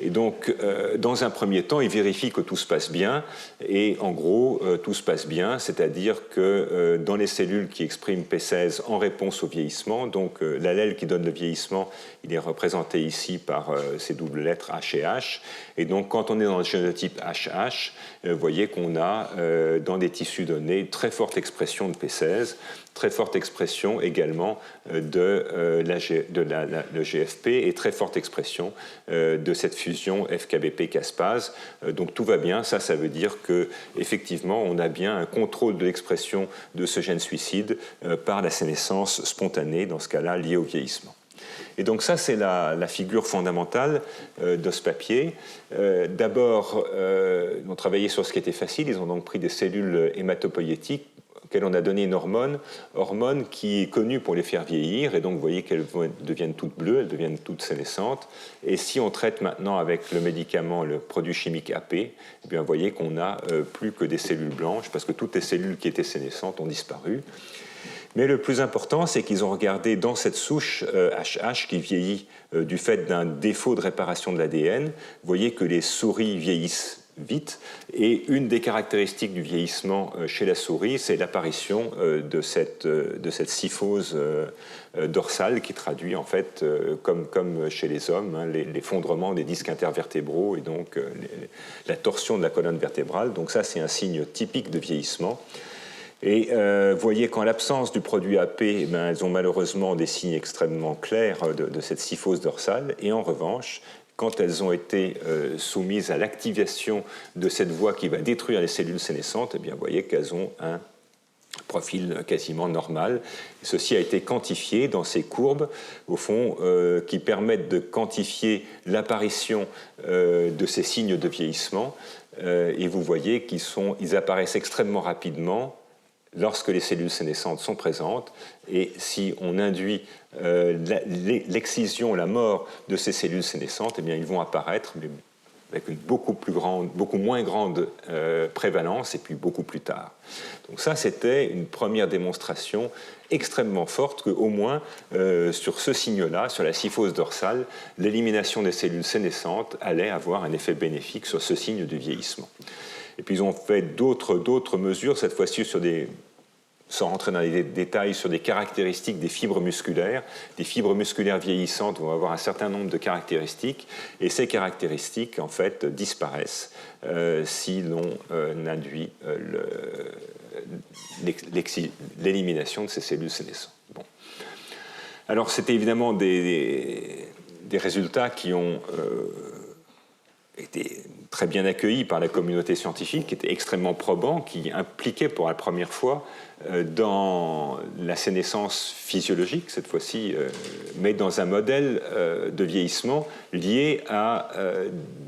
Et donc, dans un premier temps, ils vérifient que tout se passe bien, et en gros, tout se passe bien, c'est-à-dire que dans les cellules qui expriment P16 en réponse au vieillissement, donc l'allèle qui donne le vieillissement, il est représenté ici par ces doubles lettres H et H, et donc quand on est dans le génotype HH, vous voyez qu'on a dans des tissus donnés très forte expression de P16, très forte expression également de le GFP et très forte expression de cette fusion FKBP-caspase. Donc tout va bien, ça veut dire qu'effectivement on a bien un contrôle de l'expression de ce gène suicide par la sénescence spontanée, dans ce cas-là liée au vieillissement. Et donc ça, c'est la figure fondamentale de ce papier. D'abord, ils ont travaillé sur ce qui était facile. Ils ont donc pris des cellules hématopoïétiques auxquelles on a donné une hormone qui est connue pour les faire vieillir. Et donc, vous voyez qu'elles deviennent toutes bleues, elles deviennent toutes sénescentes. Et si on traite maintenant avec le médicament, le produit chimique AP, eh bien, vous voyez qu'on n'a plus que des cellules blanches parce que toutes les cellules qui étaient sénescentes ont disparu. Mais le plus important, c'est qu'ils ont regardé dans cette souche HH qui vieillit du fait d'un défaut de réparation de l'ADN. Vous voyez que les souris vieillissent vite. Et une des caractéristiques du vieillissement chez la souris, c'est l'apparition de cette syphose dorsale qui traduit en fait, comme chez les hommes, l'effondrement des disques intervertébraux et donc la torsion de la colonne vertébrale. Donc ça, c'est un signe typique de vieillissement. Et vous voyez qu'en l'absence du produit AP, elles ont malheureusement des signes extrêmement clairs de cette syphose dorsale. Et en revanche, quand elles ont été soumises à l'activation de cette voie qui va détruire les cellules sénescentes, eh bien, vous voyez qu'elles ont un profil quasiment normal. Et ceci a été quantifié dans ces courbes, au fond, qui permettent de quantifier l'apparition de ces signes de vieillissement. Et vous voyez qu'ils apparaissent extrêmement rapidement lorsque les cellules sénescentes sont présentes, et si on induit l'excision, la mort de ces cellules sénescentes, eh bien, ils vont apparaître, mais avec une beaucoup moins grande prévalence, et puis beaucoup plus tard. Donc ça, c'était une première démonstration extrêmement forte qu'au moins, sur ce signe-là, sur la syphose dorsale, l'élimination des cellules sénescentes allait avoir un effet bénéfique sur ce signe de vieillissement. Et puis ils ont fait d'autres mesures, cette fois-ci sans rentrer dans les détails, sur des caractéristiques des fibres musculaires. Des fibres musculaires vieillissantes vont avoir un certain nombre de caractéristiques, et ces caractéristiques, en fait, disparaissent si l'on induit l'élimination de ces cellules sénescentes. Bon. Alors, c'était évidemment des résultats qui ont été très bien accueillis par la communauté scientifique, qui étaient extrêmement probants, qui impliquaient pour la première fois dans la sénescence physiologique, cette fois-ci, mais dans un modèle de vieillissement lié à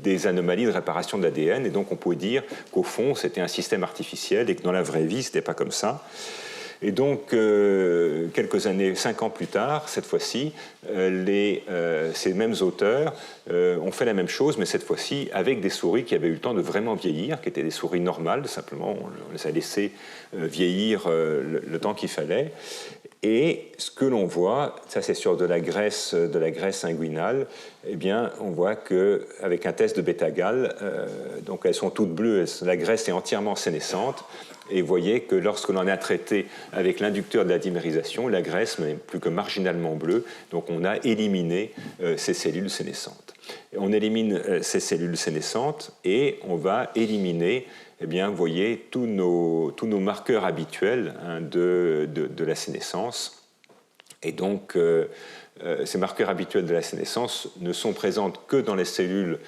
des anomalies de réparation de l'ADN. Et donc on pouvait dire qu'au fond, c'était un système artificiel et que dans la vraie vie, ce n'était pas comme ça. Et donc, quelques années, 5 ans plus tard, cette fois-ci, ces mêmes auteurs ont fait la même chose, mais cette fois-ci avec des souris qui avaient eu le temps de vraiment vieillir, qui étaient des souris normales, simplement on les a laissées vieillir le temps qu'il fallait. Et ce que l'on voit, ça c'est sur de la graisse inguinale, eh bien, on voit qu'avec un test de bêta-gal, donc elles sont toutes bleues, la graisse est entièrement sénescente. Et vous voyez que lorsque l'on a traité avec l'inducteur de la dimérisation, la graisse n'est plus que marginalement bleue, donc on a éliminé ces cellules sénescentes. Et on élimine ces cellules sénescentes et on va éliminer, eh bien, vous voyez, tous nos marqueurs habituels de la sénescence. Et donc, ces marqueurs habituels de la sénescence ne sont présents que dans les cellules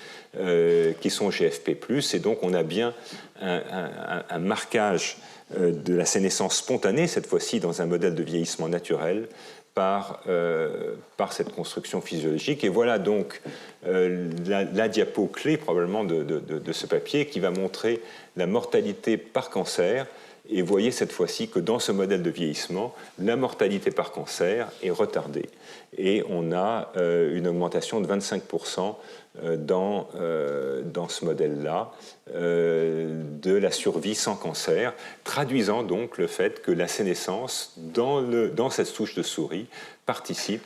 qui sont GFP+, et donc on a bien un marquage de la sénescence spontanée, cette fois-ci dans un modèle de vieillissement naturel, par cette construction physiologique. Et voilà donc la diapo clé probablement de ce papier qui va montrer la mortalité par cancer. Et vous voyez cette fois-ci que dans ce modèle de vieillissement, la mortalité par cancer est retardée. Et on a une augmentation de 25% dans ce modèle-là de la survie sans cancer, traduisant donc le fait que la sénescence dans cette souche de souris participe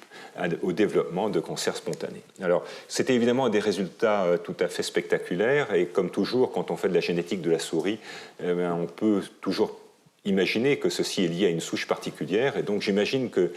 au développement de cancers spontanés. Alors, c'était évidemment des résultats tout à fait spectaculaires, et comme toujours, quand on fait de la génétique de la souris, on peut toujours imaginer que ceci est lié à une souche particulière, et donc j'imagine que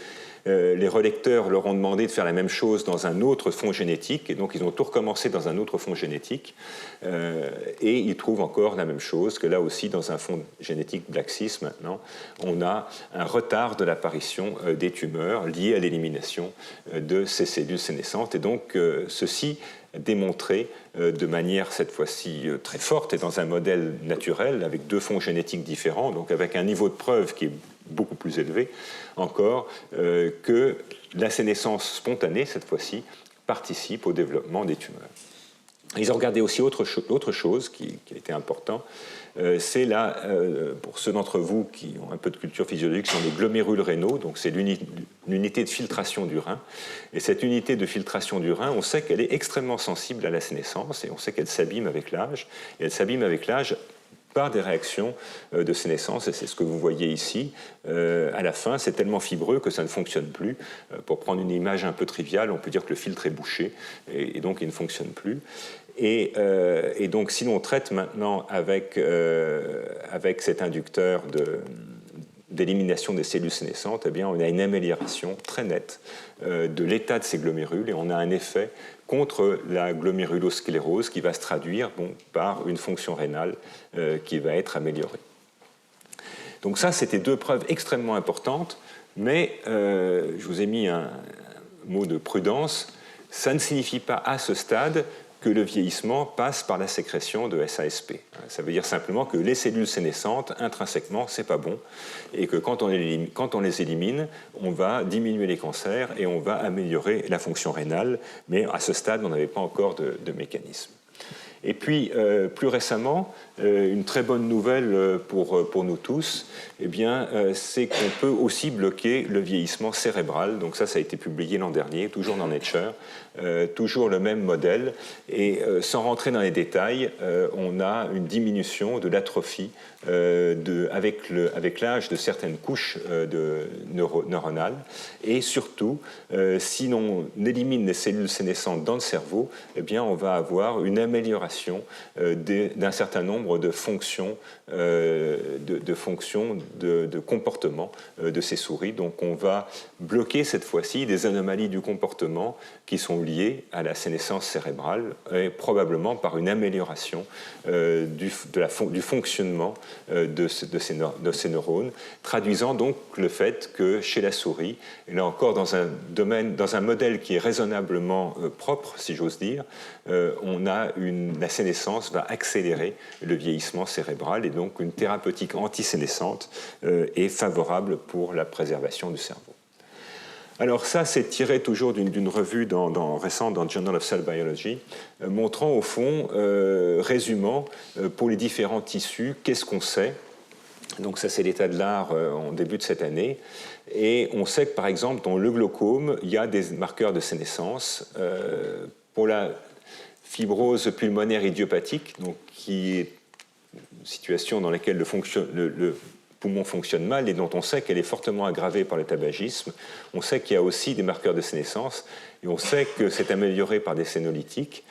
les relecteurs leur ont demandé de faire la même chose dans un autre fond génétique, et donc ils ont tout recommencé dans un autre fond génétique, et ils trouvent encore la même chose, que là aussi dans un fond génétique Black 6 maintenant, on a un retard de l'apparition des tumeurs liées à l'élimination de ces cellules sénescentes, et donc ceci démontré de manière cette fois-ci très forte et dans un modèle naturel avec deux fonds génétiques différents, donc avec un niveau de preuve qui est beaucoup plus élevé encore, que la sénescence spontanée, cette fois-ci, participe au développement des tumeurs. Ils ont regardé aussi autre chose qui a été important, c'est là, pour ceux d'entre vous qui ont un peu de culture physiologique, sont les glomérules rénaux, donc c'est l'unité de filtration du rein. Et cette unité de filtration du rein, on sait qu'elle est extrêmement sensible à la sénescence, et on sait qu'elle s'abîme avec l'âge, et elle s'abîme avec l'âge par des réactions de sénescence, et c'est ce que vous voyez ici. À la fin, c'est tellement fibreux que ça ne fonctionne plus. Pour prendre une image un peu triviale, on peut dire que le filtre est bouché, et donc il ne fonctionne plus. Et donc, si l'on traite maintenant avec cet inducteur d'élimination des cellules sénescentes, eh bien, on a une amélioration très nette de l'état de ces glomérules, et on a un effet contre la glomérulosclérose qui va se traduire par une fonction rénale qui va être améliorée. Donc ça, c'était deux preuves extrêmement importantes, mais je vous ai mis un mot de prudence. Ça ne signifie pas à ce stade que le vieillissement passe par la sécrétion de SASP. Ça veut dire simplement que les cellules sénescentes, intrinsèquement, c'est pas bon, et que quand on les élimine, on va diminuer les cancers et on va améliorer la fonction rénale, mais à ce stade, on n'avait pas encore de mécanisme. Et puis, plus récemment, une très bonne nouvelle pour nous tous, eh bien, c'est qu'on peut aussi bloquer le vieillissement cérébral. Donc ça a été publié l'an dernier, toujours dans Nature, toujours le même modèle. Et sans rentrer dans les détails, on a une diminution de l'atrophie avec l'âge de certaines couches neuronales. Et surtout, si l'on élimine les cellules sénescentes dans le cerveau, eh bien, on va avoir une amélioration d'un certain nombre de fonctions, de comportement de ces souris. Donc on va bloquer cette fois-ci des anomalies du comportement qui sont liées à la sénescence cérébrale, et probablement par une amélioration du fonctionnement de ces neurones, traduisant donc le fait que chez la souris, et là encore dans un modèle qui est raisonnablement propre, si j'ose dire, la sénescence va accélérer le vieillissement cérébral, et donc une thérapeutique antisénescente est favorable pour la préservation du cerveau. Alors ça, c'est tiré toujours d'une revue récente dans Journal of Cell Biology, montrant au fond, résumant pour les différents tissus, qu'est-ce qu'on sait. Donc ça, c'est l'état de l'art en début de cette année. Et on sait que, par exemple, dans le glaucome, il y a des marqueurs de sénescence. Pour la fibrose pulmonaire idiopathique, donc qui est une situation dans laquelle le poumon fonctionne mal et dont on sait qu'elle est fortement aggravée par le tabagisme. On sait qu'il y a aussi des marqueurs de sénescence, et on sait que c'est amélioré par des sénolytiques.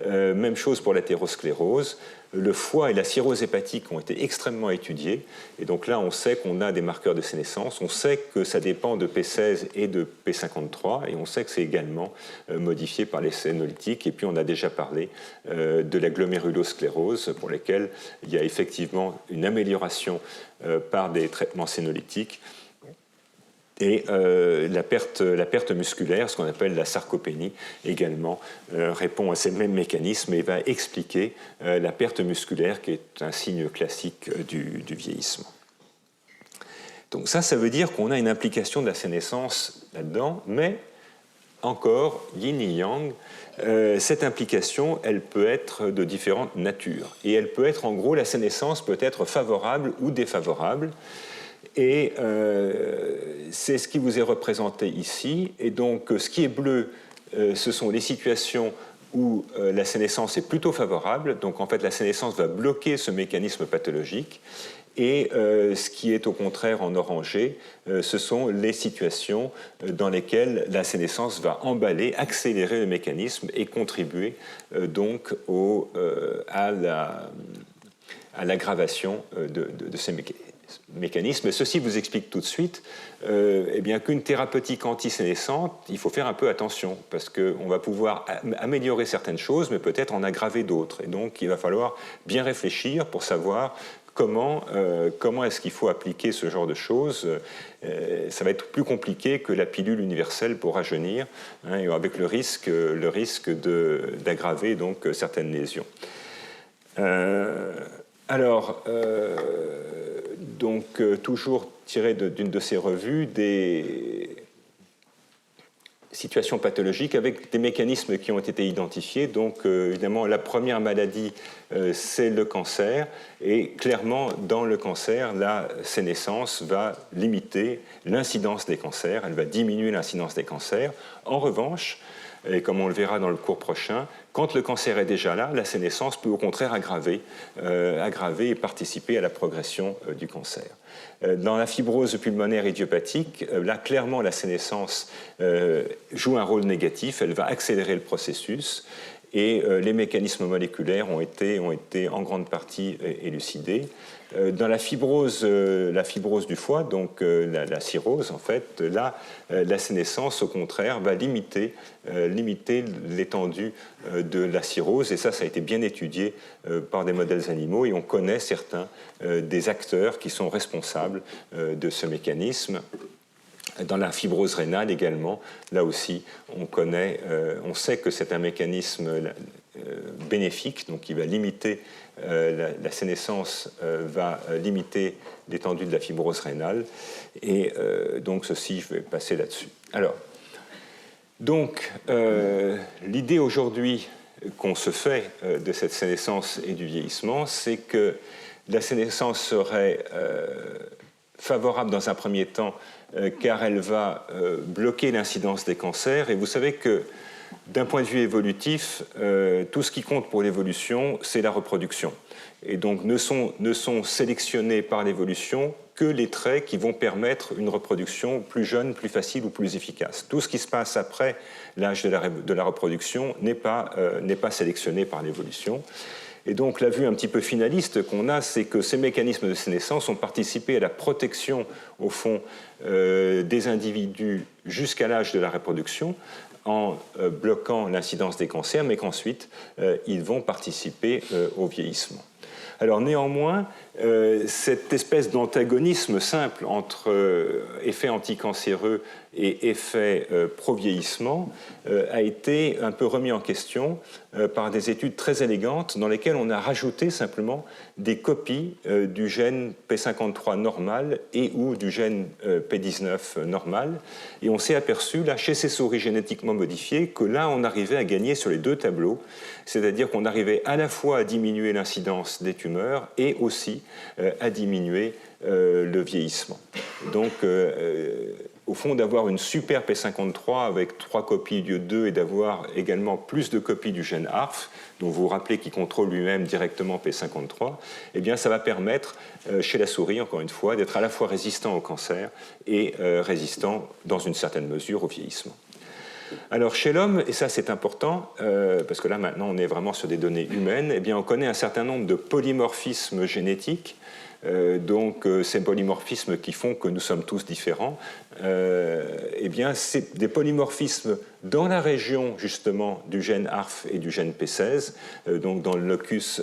Même chose pour l'athérosclérose. Le foie et la cirrhose hépatique ont été extrêmement étudiés, et donc là on sait qu'on a des marqueurs de sénescence, on sait que ça dépend de P16 et de P53, et on sait que c'est également modifié par les sénolytiques. Et puis on a déjà parlé de la glomérulosclérose, pour laquelle il y a effectivement une amélioration par des traitements sénolytiques. Et la perte musculaire, ce qu'on appelle la sarcopénie, également répond à ces mêmes mécanismes et va expliquer la perte musculaire, qui est un signe classique du vieillissement. Donc ça veut dire qu'on a une implication de la sénescence là-dedans, mais encore, yin et yang, cette implication, elle peut être de différentes natures. Et elle peut être, en gros, la sénescence peut être favorable ou défavorable. Et c'est ce qui vous est représenté ici. Et donc, ce qui est bleu, ce sont les situations où la sénescence est plutôt favorable. Donc, en fait, la sénescence va bloquer ce mécanisme pathologique. Et ce qui est au contraire en orangé, ce sont les situations dans lesquelles la sénescence va emballer, accélérer le mécanisme et contribuer donc à l'aggravation de ces mécanismes. mécanisme. Et ceci vous explique tout de suite eh bien, qu'une thérapeutique antisénescente, il faut faire un peu attention, parce qu'on va pouvoir améliorer certaines choses, mais peut-être en aggraver d'autres. Et donc, il va falloir bien réfléchir pour savoir comment est-ce qu'il faut appliquer ce genre de choses. Ça va être plus compliqué que la pilule universelle pour rajeunir, hein, avec le risque d'aggraver donc certaines lésions. Toujours tiré d'une de ces revues, des situations pathologiques avec des mécanismes qui ont été identifiés. Donc, évidemment, la première maladie, c'est le cancer. Et clairement, dans le cancer, la sénescence va limiter l'incidence des cancers. Elle va diminuer l'incidence des cancers. En revanche, et comme on le verra dans le cours prochain, quand le cancer est déjà là, la sénescence peut au contraire aggraver et participer à la progression du cancer. Dans la fibrose pulmonaire idiopathique, là, clairement, la sénescence joue un rôle négatif, elle va accélérer le processus, et les mécanismes moléculaires ont été en grande partie élucidés. Dans la fibrose du foie, donc la cirrhose, en fait, là, la sénescence, au contraire, va limiter l'étendue de la cirrhose, et ça a été bien étudié par des modèles animaux, et on connaît certains des acteurs qui sont responsables de ce mécanisme. Dans la fibrose rénale également, là aussi, on sait que c'est un mécanisme bénéfique, donc qui va limiter la sénescence, va limiter l'étendue de la fibrose rénale, et donc ceci, je vais passer là-dessus. Alors, donc, l'idée aujourd'hui qu'on se fait de cette sénescence et du vieillissement, c'est que la sénescence serait favorable dans un premier temps, car elle va bloquer l'incidence des cancers. Et vous savez que d'un point de vue évolutif, tout ce qui compte pour l'évolution, c'est la reproduction. Et donc ne sont sélectionnés par l'évolution que les traits qui vont permettre une reproduction plus jeune, plus facile ou plus efficace. Tout ce qui se passe après l'âge de la reproduction n'est pas sélectionné par l'évolution. Et donc la vue un petit peu finaliste qu'on a, c'est que ces mécanismes de sénescence ont participé à la protection, au fond, des individus jusqu'à l'âge de la reproduction, en bloquant l'incidence des cancers, mais qu'ensuite, ils vont participer au vieillissement. Alors néanmoins, cette espèce d'antagonisme simple entre effet anticancéreux et effet pro-vieillissement a été un peu remis en question par des études très élégantes dans lesquelles on a rajouté simplement des copies du gène P53 normal et ou du gène P19 normal. Et on s'est aperçu, là, chez ces souris génétiquement modifiées, que là, on arrivait à gagner sur les deux tableaux, c'est-à-dire qu'on arrivait à la fois à diminuer l'incidence des tumeurs et aussi à diminuer le vieillissement. Donc, au fond, d'avoir une super P53 avec 3 copies au lieu de 2 et d'avoir également plus de copies du gène ARF, dont vous vous rappelez qu'il contrôle lui-même directement P53, eh bien, ça va permettre, chez la souris, encore une fois, d'être à la fois résistant au cancer et résistant, dans une certaine mesure, au vieillissement. Alors, chez l'homme, et ça c'est important, parce que là maintenant on est vraiment sur des données humaines, eh bien, on connaît un certain nombre de polymorphismes génétiques. Donc ces polymorphismes qui font que nous sommes tous différents, eh bien, c'est des polymorphismes dans la région justement du gène ARF et du gène P16, donc dans le locus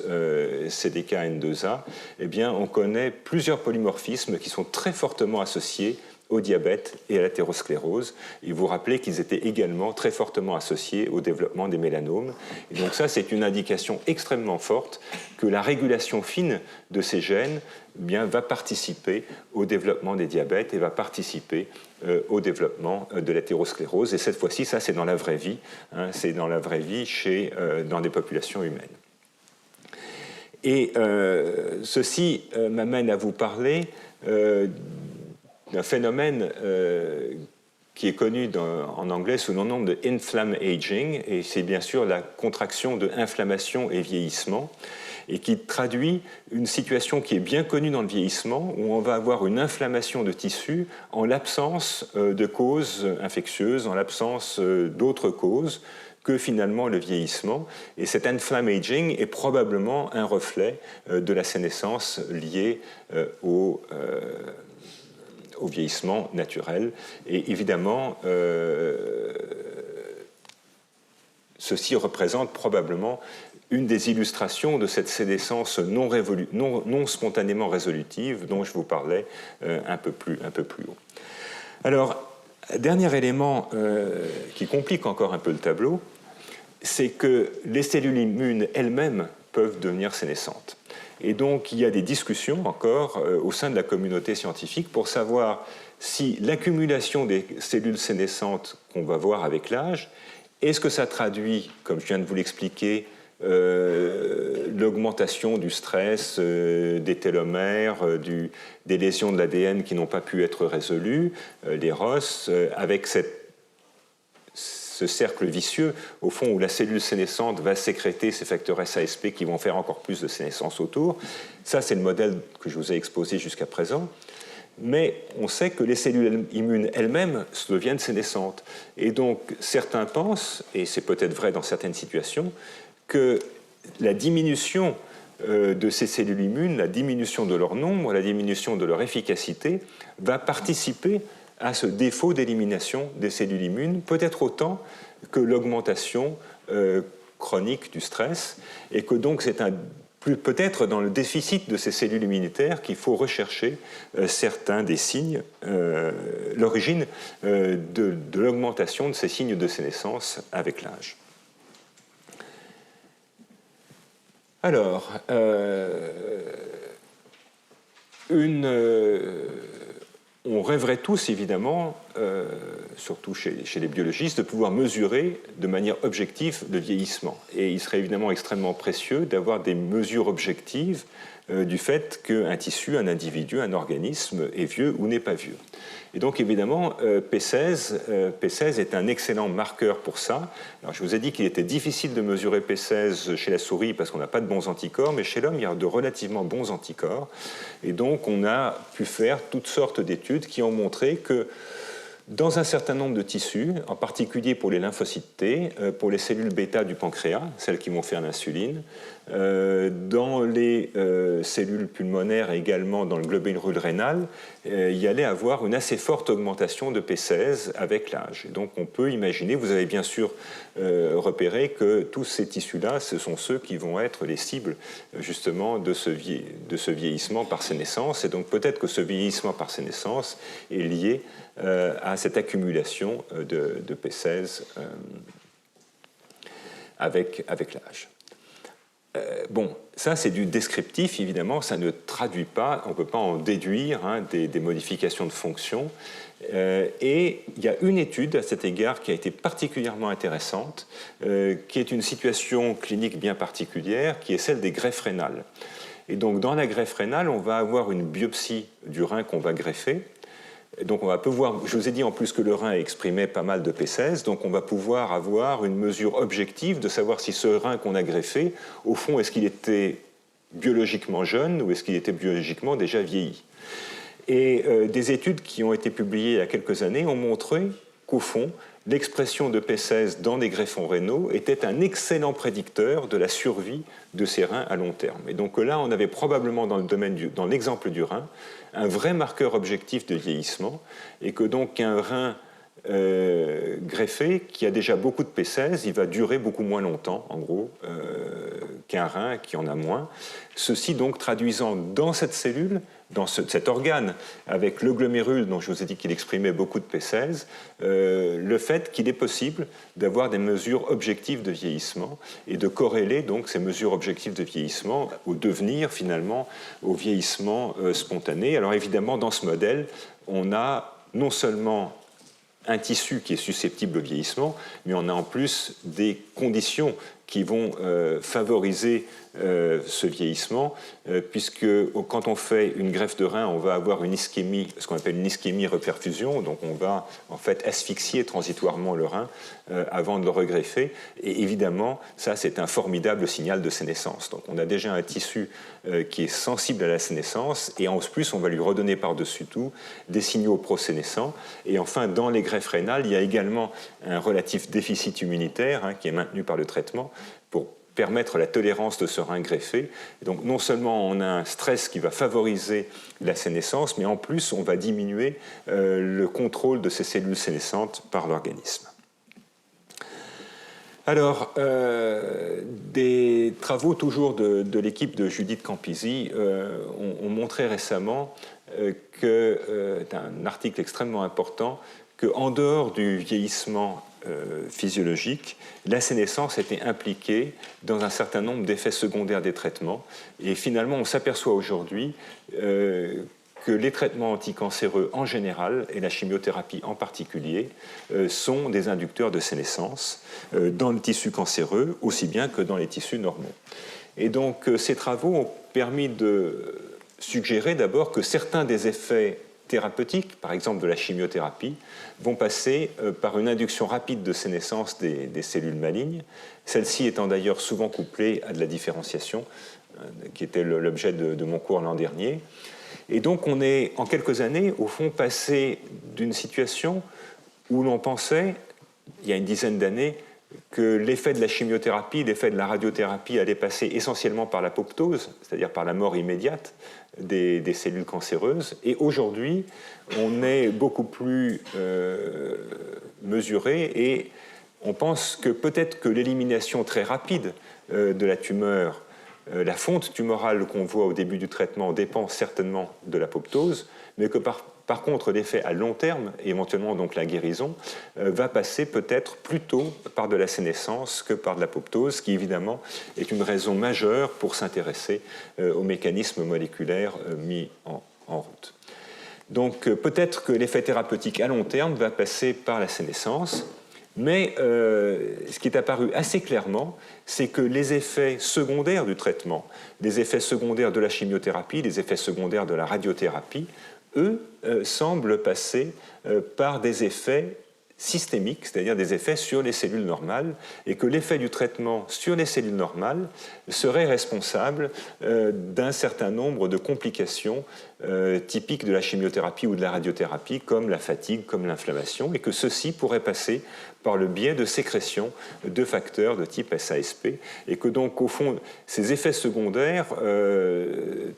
CDKN2A, eh bien, on connaît plusieurs polymorphismes qui sont très fortement associés au diabète et à l'athérosclérose. Et vous rappelez qu'ils étaient également très fortement associés au développement des mélanomes. Et donc ça, c'est une indication extrêmement forte que la régulation fine de ces gènes va participer au développement des diabètes et va participer au développement de l'athérosclérose. Et cette fois-ci, ça, c'est dans la vraie vie. C'est dans la vraie vie dans des populations humaines. Et ceci m'amène à vous parler d'un phénomène qui est connu en anglais sous le nom de inflamm aging, et c'est bien sûr la contraction de inflammation et vieillissement, et qui traduit une situation qui est bien connue dans le vieillissement, où on va avoir une inflammation de tissus en l'absence de causes infectieuses, en l'absence d'autres causes, que finalement le vieillissement. Et cet inflammation aging est probablement un reflet de la sénescence liée au vieillissement naturel. Et évidemment, ceci représente probablement une des illustrations de cette sénescence non spontanément résolutive dont je vous parlais un peu plus haut. Alors, dernier élément qui complique encore un peu le tableau, c'est que les cellules immunes elles-mêmes peuvent devenir sénescentes. Et donc, il y a des discussions encore au sein de la communauté scientifique pour savoir si l'accumulation des cellules sénescentes qu'on va voir avec l'âge, est-ce que ça traduit, comme je viens de vous l'expliquer, l'augmentation du stress, des télomères, des lésions de l'ADN qui n'ont pas pu être résolues, les ROS, avec ce cercle vicieux, au fond, où la cellule sénescente va sécréter ces facteurs SASP qui vont faire encore plus de sénescence autour. Ça, c'est le modèle que je vous ai exposé jusqu'à présent. Mais on sait que les cellules immunes elles-mêmes deviennent sénescentes. Et donc, certains pensent, et c'est peut-être vrai dans certaines situations, que la diminution de ces cellules immunes, la diminution de leur nombre, la diminution de leur efficacité, va participer à ce défaut d'élimination des cellules immunes, peut-être autant que l'augmentation chronique du stress, et que donc c'est peut-être dans le déficit de ces cellules immunitaires qu'il faut rechercher certains des signes, l'origine de l'augmentation de ces signes de sénescence avec l'âge. Alors, on rêverait tous, évidemment, surtout chez les biologistes, de pouvoir mesurer de manière objective le vieillissement. Et il serait évidemment extrêmement précieux d'avoir des mesures objectives du fait qu'un tissu, un individu, un organisme est vieux ou n'est pas vieux. Et donc, évidemment, P16 est un excellent marqueur pour ça. Alors, je vous ai dit qu'il était difficile de mesurer P16 chez la souris parce qu'on n'a pas de bons anticorps, mais chez l'homme, il y a de relativement bons anticorps. Et donc, on a pu faire toutes sortes d'études qui ont montré que dans un certain nombre de tissus, en particulier pour les lymphocytes T, pour les cellules bêta du pancréas, celles qui vont faire l'insuline, dans les cellules pulmonaires et également dans le globule rénal, il y allait avoir une assez forte augmentation de P16 avec l'âge. Donc on peut imaginer, vous avez bien sûr repéré que tous ces tissus-là, ce sont ceux qui vont être les cibles justement de ce vieillissement par sénescence. Et donc peut-être que ce vieillissement par sénescence est lié à cette accumulation de P16 avec l'âge. Bon, ça c'est du descriptif, évidemment, ça ne traduit pas, on ne peut pas en déduire des modifications de fonction. Et il y a une étude à cet égard qui a été particulièrement intéressante, qui est une situation clinique bien particulière, qui est celle des greffes rénales. Et donc dans la greffe rénale, on va avoir une biopsie du rein qu'on va greffer. Donc on va pouvoir, je vous ai dit en plus que le rein exprimait pas mal de P16, donc on va pouvoir avoir une mesure objective de savoir si ce rein qu'on a greffé, au fond, est-ce qu'il était biologiquement jeune ou est-ce qu'il était biologiquement déjà vieilli. Et des études qui ont été publiées il y a quelques années ont montré qu'au fond, l'expression de P16 dans les greffons rénaux était un excellent prédicteur de la survie de ces reins à long terme. Et donc là, on avait probablement dans l'exemple du rein, un vrai marqueur objectif de vieillissement, et que donc un rein greffé qui a déjà beaucoup de P16, il va durer beaucoup moins longtemps, en gros, qu'un rein qui en a moins. Ceci donc traduisant dans cette cellule, dans cet organe, avec le glomérule dont je vous ai dit qu'il exprimait beaucoup de P16, le fait qu'il est possible d'avoir des mesures objectives de vieillissement et de corréler donc ces mesures objectives de vieillissement au devenir, finalement, au vieillissement spontané. Alors évidemment, dans ce modèle, on a non seulement un tissu qui est susceptible au vieillissement, mais on a en plus des conditions qui vont favoriser ce vieillissement, puisque quand on fait une greffe de rein, on va avoir une ischémie, ce qu'on appelle une ischémie-reperfusion, donc on va en fait asphyxier transitoirement le rein avant de le regreffer, et évidemment, ça c'est un formidable signal de sénescence. Donc on a déjà un tissu qui est sensible à la sénescence, et en plus on va lui redonner par-dessus tout des signaux prosénescents, et enfin dans les greffes rénales, il y a également un relatif déficit immunitaire qui est maintenu par le traitement pour permettre la tolérance de ce rein greffé. Et donc non seulement on a un stress qui va favoriser la sénescence, mais en plus on va diminuer le contrôle de ces cellules sénescentes par l'organisme. Alors, des travaux toujours de l'équipe de Judith Campisi ont montré récemment un article extrêmement important, qu'en dehors du vieillissement physiologique, la sénescence était impliquée dans un certain nombre d'effets secondaires des traitements. Et finalement, on s'aperçoit aujourd'hui que les traitements anticancéreux en général, et la chimiothérapie en particulier, sont des inducteurs de sénescence dans le tissu cancéreux, aussi bien que dans les tissus normaux. Et donc, ces travaux ont permis de suggérer d'abord que certains des effets thérapeutiques, par exemple de la chimiothérapie, vont passer par une induction rapide de sénescence des cellules malignes, celle-ci étant d'ailleurs souvent couplée à de la différenciation, qui était l'objet de mon cours l'an dernier. Et donc on est, en quelques années, au fond, passé d'une situation où l'on pensait, il y a une dizaine d'années, que l'effet de la chimiothérapie, l'effet de la radiothérapie allait passer essentiellement par l'apoptose, c'est-à-dire par la mort immédiate des cellules cancéreuses. Et aujourd'hui, on est beaucoup plus mesuré et on pense que peut-être que l'élimination très rapide de la tumeur, la fonte tumorale qu'on voit au début du traitement dépend certainement de l'apoptose, mais que par contre, l'effet à long terme, et éventuellement donc la guérison, va passer peut-être plutôt par de la sénescence que par de l'apoptose, qui évidemment est une raison majeure pour s'intéresser aux mécanismes moléculaires mis en route. Donc peut-être que l'effet thérapeutique à long terme va passer par la sénescence, mais ce qui est apparu assez clairement, c'est que les effets secondaires du traitement, les effets secondaires de la chimiothérapie, les effets secondaires de la radiothérapie, eux, semblent passer par des effets systémiques, c'est-à-dire des effets sur les cellules normales, et que l'effet du traitement sur les cellules normales serait responsable d'un certain nombre de complications typiques de la chimiothérapie ou de la radiothérapie, comme la fatigue, comme l'inflammation, et que ceci pourrait passer par le biais de sécrétion de facteurs de type SASP, et que donc, au fond, ces effets secondaires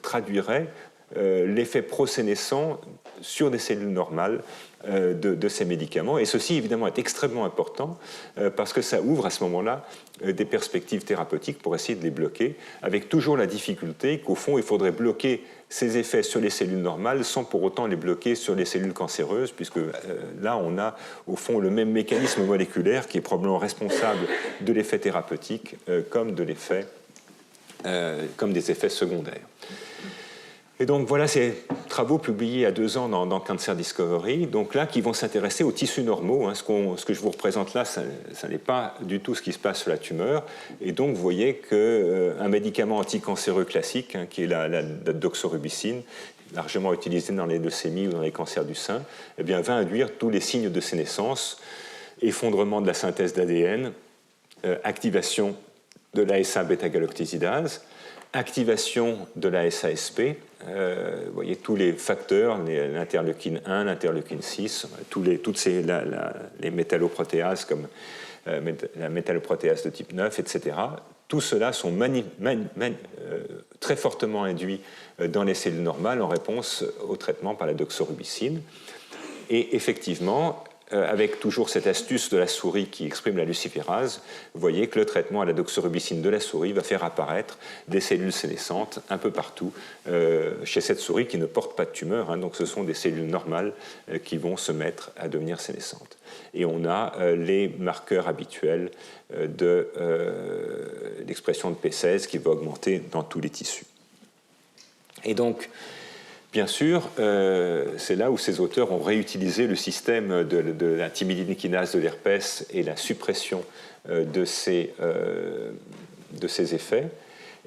traduiraient l'effet prosénescent sur des cellules normales de ces médicaments. Et ceci, évidemment, est extrêmement important parce que ça ouvre à ce moment-là des perspectives thérapeutiques pour essayer de les bloquer, avec toujours la difficulté qu'au fond, il faudrait bloquer ces effets sur les cellules normales sans pour autant les bloquer sur les cellules cancéreuses, puisque là, on a au fond le même mécanisme moléculaire qui est probablement responsable de l'effet thérapeutique comme des effets secondaires. Et donc voilà ces travaux publiés il y a 2 ans dans Cancer Discovery, donc là qui vont s'intéresser aux tissus normaux. Ce que je vous représente là, ça n'est pas du tout ce qui se passe sur la tumeur. Et donc vous voyez qu'un médicament anticancéreux classique, qui est la doxorubicine, largement utilisé dans les leucémies ou dans les cancers du sein, eh bien, va induire tous les signes de sénescence, effondrement de la synthèse d'ADN, activation de l'ASA bêta-galactosidase, activation de la SASP, vous voyez tous les facteurs, l'interleukine 1, l'interleukine 6, toutes les métalloprotéases comme la métalloprotéase de type 9, etc. Tout cela sont très fortement induits dans les cellules normales en réponse au traitement par la doxorubicine. Et effectivement, avec toujours cette astuce de la souris qui exprime la luciférase, vous voyez que le traitement à la doxorubicine de la souris va faire apparaître des cellules sénescentes un peu partout chez cette souris qui ne porte pas de tumeur. Donc ce sont des cellules normales qui vont se mettre à devenir sénescentes. Et on a les marqueurs habituels de l'expression de P16 qui va augmenter dans tous les tissus. Et donc, Bien sûr, c'est là où ces auteurs ont réutilisé le système de la thymidine kinase de l'herpès et la suppression de ces effets.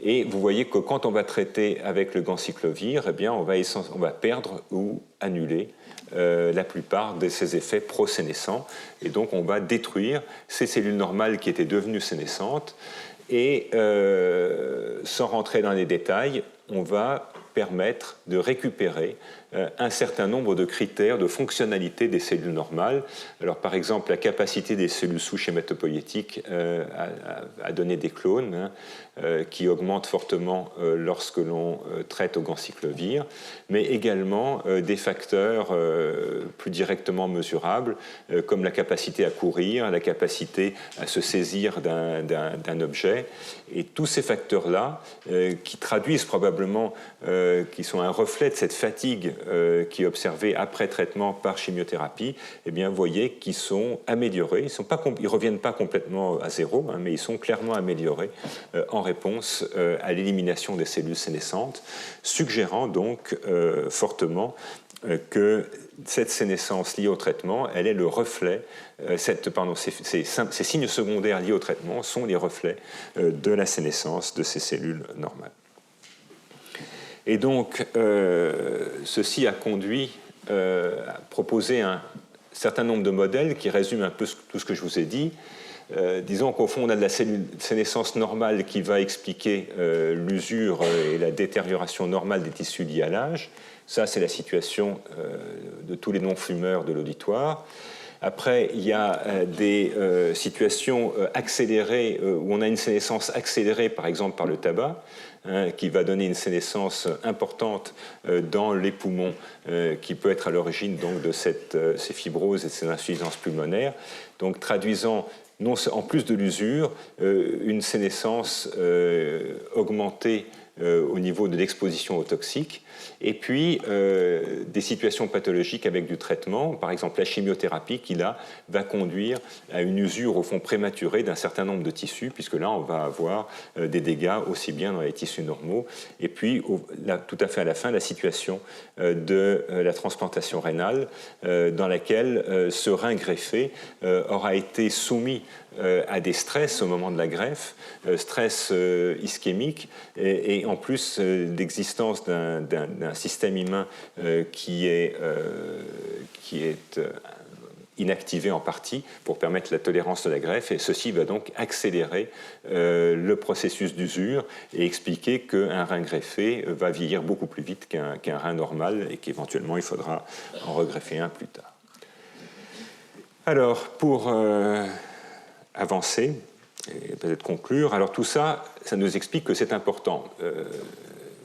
Et vous voyez que quand on va traiter avec le ganciclovir, eh bien, on va perdre ou annuler la plupart de ces effets pro-sénescents. Et donc, on va détruire ces cellules normales qui étaient devenues sénescentes. Et sans rentrer dans les détails, on va permettre de récupérer un certain nombre de critères de fonctionnalité des cellules normales. Alors, par exemple, la capacité des cellules souches hématopoïétiques à donner des clones, qui augmentent fortement lorsque l'on traite au ganciclovir, mais également des facteurs plus directement mesurables, comme la capacité à courir, la capacité à se saisir d'un objet. Et tous ces facteurs-là, qui traduisent probablement, qui sont un reflet de cette fatigue qui est observée après traitement par chimiothérapie, eh bien, vous voyez qu'ils sont améliorés. Ils ne reviennent pas complètement à zéro, mais ils sont clairement améliorés en réponse à l'élimination des cellules sénescentes, suggérant donc que cette sénescence liée au traitement, elle est le reflet, ces signes secondaires liés au traitement sont les reflets de la sénescence de ces cellules normales. Et donc, ceci a conduit à proposer un certain nombre de modèles qui résument un peu tout ce que je vous ai dit. Disons qu'au fond, on a de la sénescence normale qui va expliquer l'usure et la détérioration normale des tissus liés à l'âge. Ça, c'est la situation de tous les non-fumeurs de l'auditoire. Après, il y a des situations accélérées où on a une sénescence accélérée, par exemple par le tabac, qui va donner une sénescence importante dans les poumons, qui peut être à l'origine donc de ces fibroses et de ces insuffisances pulmonaires. Donc, traduisant en plus de l'usure, une sénescence augmentée au niveau de l'exposition aux toxiques, et puis des situations pathologiques avec du traitement, par exemple la chimiothérapie qui là va conduire à une usure au fond prématurée d'un certain nombre de tissus, puisque là on va avoir des dégâts aussi bien dans les tissus normaux, et puis tout à fait à la fin la situation de la transplantation rénale dans laquelle ce rein greffé aura été soumis à des stress au moment de la greffe, stress ischémique, et en plus d'existence d'un système humain qui est inactivé en partie pour permettre la tolérance de la greffe, et ceci va donc accélérer le processus d'usure et expliquer qu'un rein greffé va vieillir beaucoup plus vite qu'un rein normal et qu'éventuellement il faudra en regreffer un plus tard. Alors, pour avancer et peut-être conclure, alors tout ça, ça nous explique que c'est important.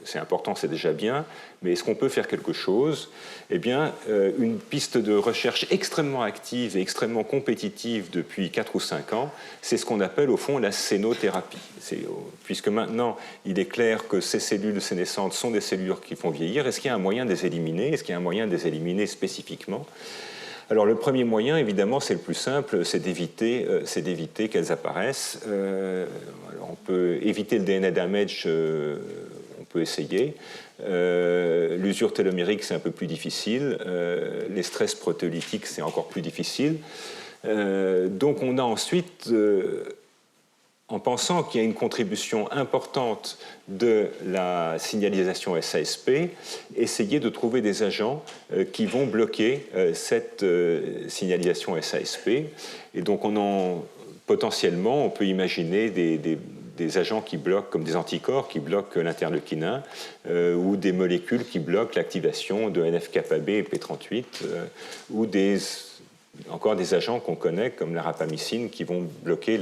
C'est important, c'est déjà bien, mais est-ce qu'on peut faire quelque chose ? Eh bien, une piste de recherche extrêmement active et extrêmement compétitive depuis 4 ou 5 ans, c'est ce qu'on appelle au fond la sénothérapie. Puisque maintenant, il est clair que ces cellules sénescentes sont des cellules qui font vieillir, est-ce qu'il y a un moyen de les éliminer ? Est-ce qu'il y a un moyen de les éliminer spécifiquement ? Alors le premier moyen, évidemment, c'est le plus simple, c'est d'éviter qu'elles apparaissent. Alors, on peut éviter le DNA damage, on peut essayer. L'usure télomérique, c'est un peu plus difficile. Les stress protéolytiques, c'est encore plus difficile. Donc on a ensuite, en pensant qu'il y a une contribution importante de la signalisation SASP, essayer de trouver des agents qui vont bloquer cette signalisation SASP. Et donc, potentiellement, on peut imaginer des agents qui bloquent, comme des anticorps qui bloquent l'interleukinin, ou des molécules qui bloquent l'activation de NF-κB et P38, ou encore des agents qu'on connaît comme la rapamycine qui vont bloquer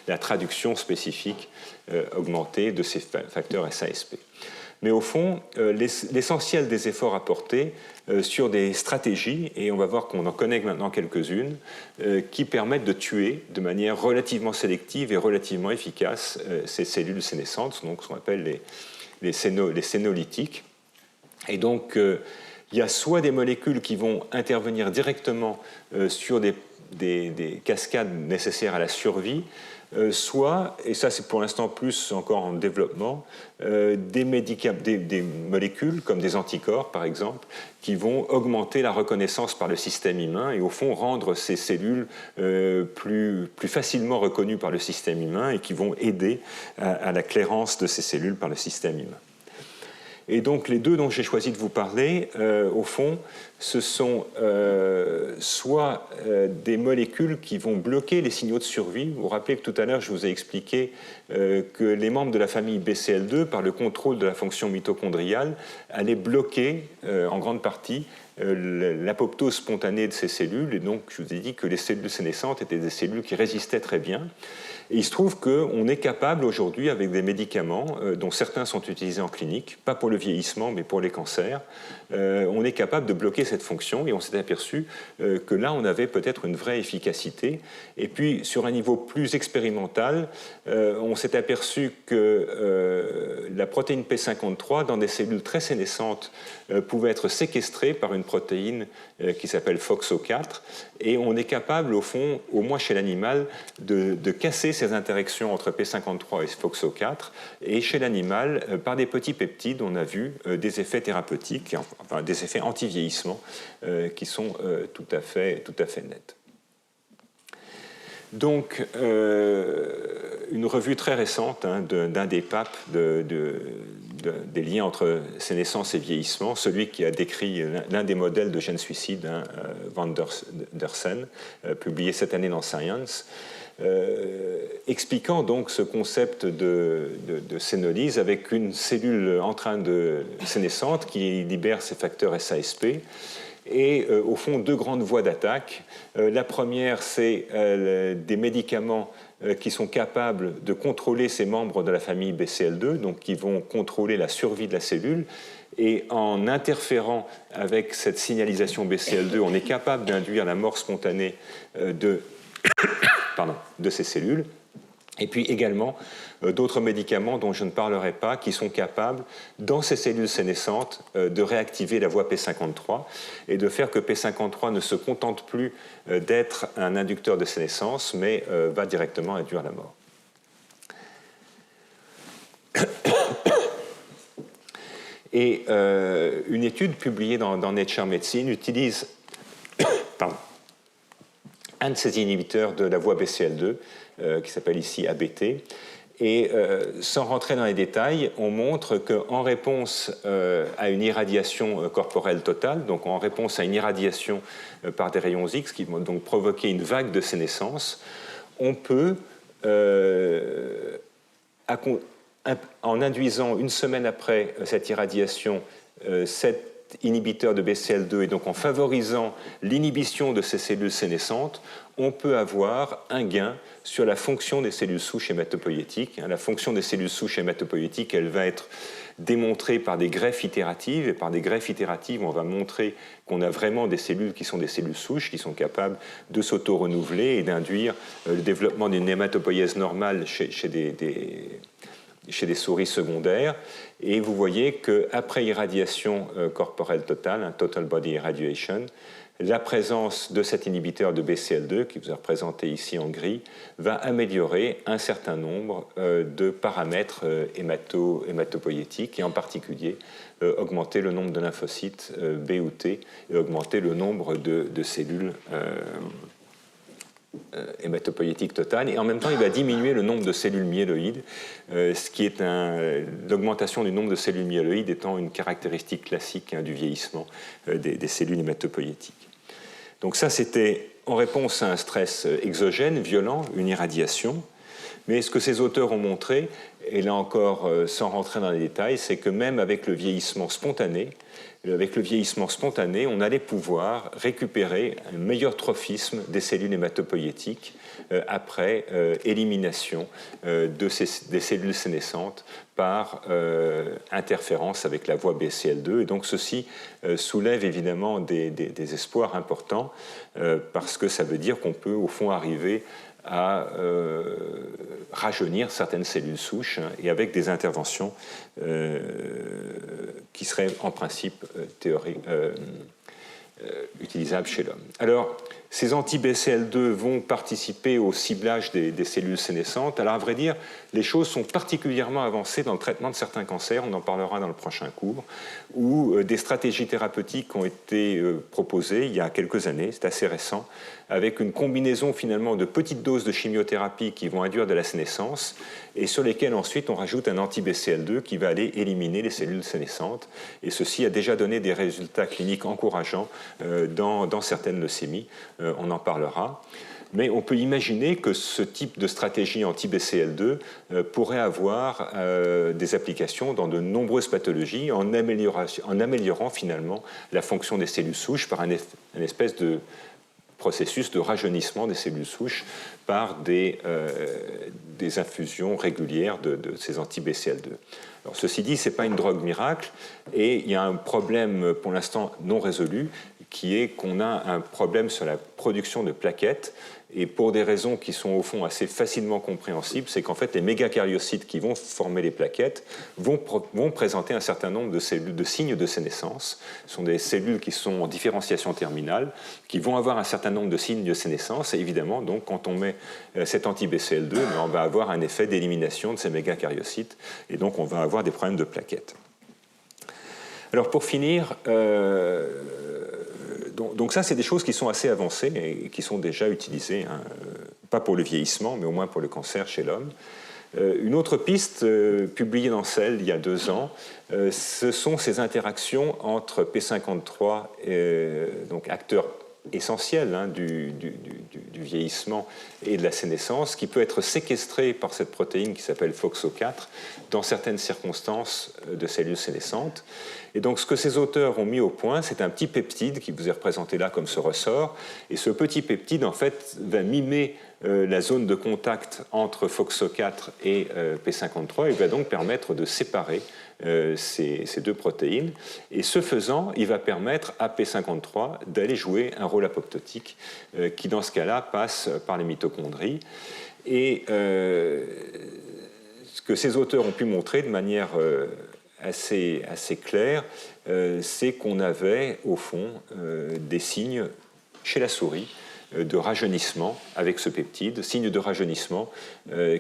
la traduction spécifique augmentée de ces facteurs SASP. Mais au fond, l'essentiel des efforts apportés sur des stratégies, et on va voir qu'on en connaît maintenant quelques-unes, qui permettent de tuer de manière relativement sélective et relativement efficace ces cellules sénescentes, donc ce qu'on appelle les sénolytiques. Et donc, il y a soit des molécules qui vont intervenir directement sur des des cascades nécessaires à la survie, soit, et ça c'est pour l'instant plus encore en développement, des molécules comme des anticorps par exemple, qui vont augmenter la reconnaissance par le système humain et au fond rendre ces cellules plus facilement reconnues par le système humain et qui vont aider à la clairance de ces cellules par le système humain. Et donc les deux dont j'ai choisi de vous parler, au fond, ce sont soit des molécules qui vont bloquer les signaux de survie. Vous vous rappelez que tout à l'heure, je vous ai expliqué que les membres de la famille BCL2, par le contrôle de la fonction mitochondriale, allaient bloquer en grande partie l'apoptose spontanée de ces cellules. Et donc, je vous ai dit que les cellules sénescentes étaient des cellules qui résistaient très bien. Et il se trouve qu'on est capable aujourd'hui, avec des médicaments, dont certains sont utilisés en clinique, pas pour le vieillissement, mais pour les cancers, on est capable de bloquer cette fonction et on s'est aperçu que là, on avait peut-être une vraie efficacité. Et puis, sur un niveau plus expérimental, on s'est aperçu que la protéine P53, dans des cellules très sénescentes, pouvait être séquestrée par une protéine qui s'appelle FOXO4. Et on est capable, au fond, au moins chez l'animal, de casser ces interactions entre P53 et FOXO4. Et chez l'animal, par des petits peptides, on a vu des effets thérapeutiques, enfin des effets anti-vieillissement qui sont tout à fait nets. Donc, une revue très récente d'un des papes des liens entre sénescence et vieillissement, celui qui a décrit l'un des modèles de gène suicide, Van der Sen, publié cette année dans Science, expliquant donc ce concept de sénolyse avec une cellule en train de sénescente qui libère ses facteurs SASP. Et au fond, deux grandes voies d'attaque. La première, c'est des médicaments qui sont capables de contrôler ces membres de la famille BCL2, donc qui vont contrôler la survie de la cellule. Et en interférant avec cette signalisation BCL2, on est capable d'induire la mort spontanée de ces cellules. Et puis également d'autres médicaments dont je ne parlerai pas, qui sont capables, dans ces cellules sénescentes, de réactiver la voie P53 et de faire que P53 ne se contente plus d'être un inducteur de sénescence, mais va directement induire la mort. Et une étude publiée dans Nature Medicine utilise un de ces inhibiteurs de la voie BCL2, qui s'appelle ici ABT. Et sans rentrer dans les détails, on montre qu'en réponse à une irradiation corporelle totale, donc en réponse à une irradiation par des rayons X qui vont donc provoquer une vague de sénescence, on peut, en induisant une semaine après cette irradiation, cet inhibiteur de BCL2 et donc en favorisant l'inhibition de ces cellules sénescentes, on peut avoir un gain sur la fonction des cellules souches hématopoïétiques. La fonction des cellules souches hématopoïétiques, elle va être démontrée par des greffes itératives, et par des greffes itératives, on va montrer qu'on a vraiment des cellules qui sont des cellules souches, qui sont capables de s'auto-renouveler et d'induire le développement d'une hématopoïèse normale chez des souris secondaires. Et vous voyez qu'après irradiation corporelle totale, un total body irradiation, la présence de cet inhibiteur de BCL2, qui vous est représenté ici en gris, va améliorer un certain nombre de paramètres hématopoïétiques, et en particulier augmenter le nombre de lymphocytes B ou T, et augmenter le nombre de cellules hématopoïétique totale, et en même temps il va diminuer le nombre de cellules myéloïdes, ce qui est l'augmentation du nombre de cellules myéloïdes étant une caractéristique classique du vieillissement des cellules hématopoïétiques. Donc ça c'était en réponse à un stress exogène, violent, une irradiation, mais ce que ces auteurs ont montré, et là encore sans rentrer dans les détails, c'est que même avec le vieillissement spontané, on allait pouvoir récupérer un meilleur trophisme des cellules hématopoïétiques après élimination des cellules sénescentes par interférence avec la voie BCL2. Et donc ceci soulève évidemment des espoirs importants parce que ça veut dire qu'on peut au fond arriver à rajeunir certaines cellules souches et avec des interventions qui seraient en principe utilisables chez l'homme. Alors, ces anti-BCL2 vont participer au ciblage des cellules sénescentes. Alors, à vrai dire, les choses sont particulièrement avancées dans le traitement de certains cancers, on en parlera dans le prochain cours, où des stratégies thérapeutiques ont été proposées il y a quelques années, c'est assez récent, avec une combinaison finalement de petites doses de chimiothérapie qui vont induire de la sénescence et sur lesquelles ensuite on rajoute un anti-BCL2 qui va aller éliminer les cellules sénescentes. Et ceci a déjà donné des résultats cliniques encourageants dans certaines leucémies. On en parlera. Mais on peut imaginer que ce type de stratégie anti-BCL2 pourrait avoir des applications dans de nombreuses pathologies en améliorant finalement la fonction des cellules souches par une espèce de processus de rajeunissement des cellules souches par des infusions régulières de ces anti-BCL2. Alors, ceci dit, ce n'est pas une drogue miracle et il y a un problème pour l'instant non résolu qui est qu'on a un problème sur la production de plaquettes et pour des raisons qui sont au fond assez facilement compréhensibles, c'est qu'en fait les mégakaryocytes qui vont former les plaquettes vont présenter un certain nombre de signes de sénescence. Ce sont des cellules qui sont en différenciation terminale, qui vont avoir un certain nombre de signes de sénescence et évidemment, donc, quand on met cet anti-BCL2, on va avoir un effet d'élimination de ces mégakaryocytes et donc on va avoir des problèmes de plaquettes. Alors pour finir, donc ça, c'est des choses qui sont assez avancées et qui sont déjà utilisées, hein, pas pour le vieillissement, mais au moins pour le cancer chez l'homme. Une autre piste, publiée dans Cell il y a 2 ans, ce sont ces interactions entre P53, donc acteur essentiel hein, du vieillissement et de la sénescence, qui peut être séquestré par cette protéine qui s'appelle FOXO4 dans certaines circonstances de cellules sénescentes. Et donc ce que ces auteurs ont mis au point, c'est un petit peptide qui vous est représenté là comme ce ressort. Et ce petit peptide, en fait, va mimer la zone de contact entre FOXO4 et P53 et va donc permettre de séparer ces 2 protéines. Et ce faisant, il va permettre à P53 d'aller jouer un rôle apoptotique qui, dans ce cas-là, passe par les mitochondries. Et ce que ces auteurs ont pu montrer de manière assez claire, c'est qu'on avait, au fond, des signes chez la souris de rajeunissement avec ce peptide, signes de rajeunissement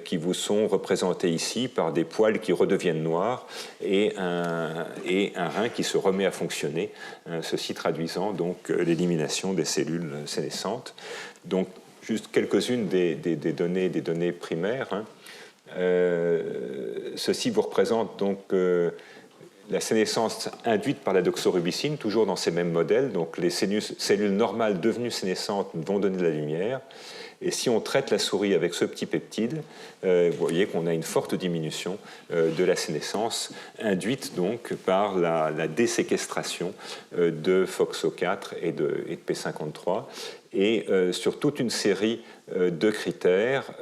qui vous sont représentés ici par des poils qui redeviennent noirs et un rein qui se remet à fonctionner, ceci traduisant donc l'élimination des cellules sénescentes. Donc juste quelques-unes des données primaires. Hein. Ceci vous représente donc la sénescence induite par la doxorubicine, toujours dans ces mêmes modèles. Donc les cellules normales devenues sénescentes vont donner de la lumière. Et si on traite la souris avec ce petit peptide, vous voyez qu'on a une forte diminution de la sénescence induite donc par la déséquestration de FOXO4 et de P53. Et sur toute une série de critères,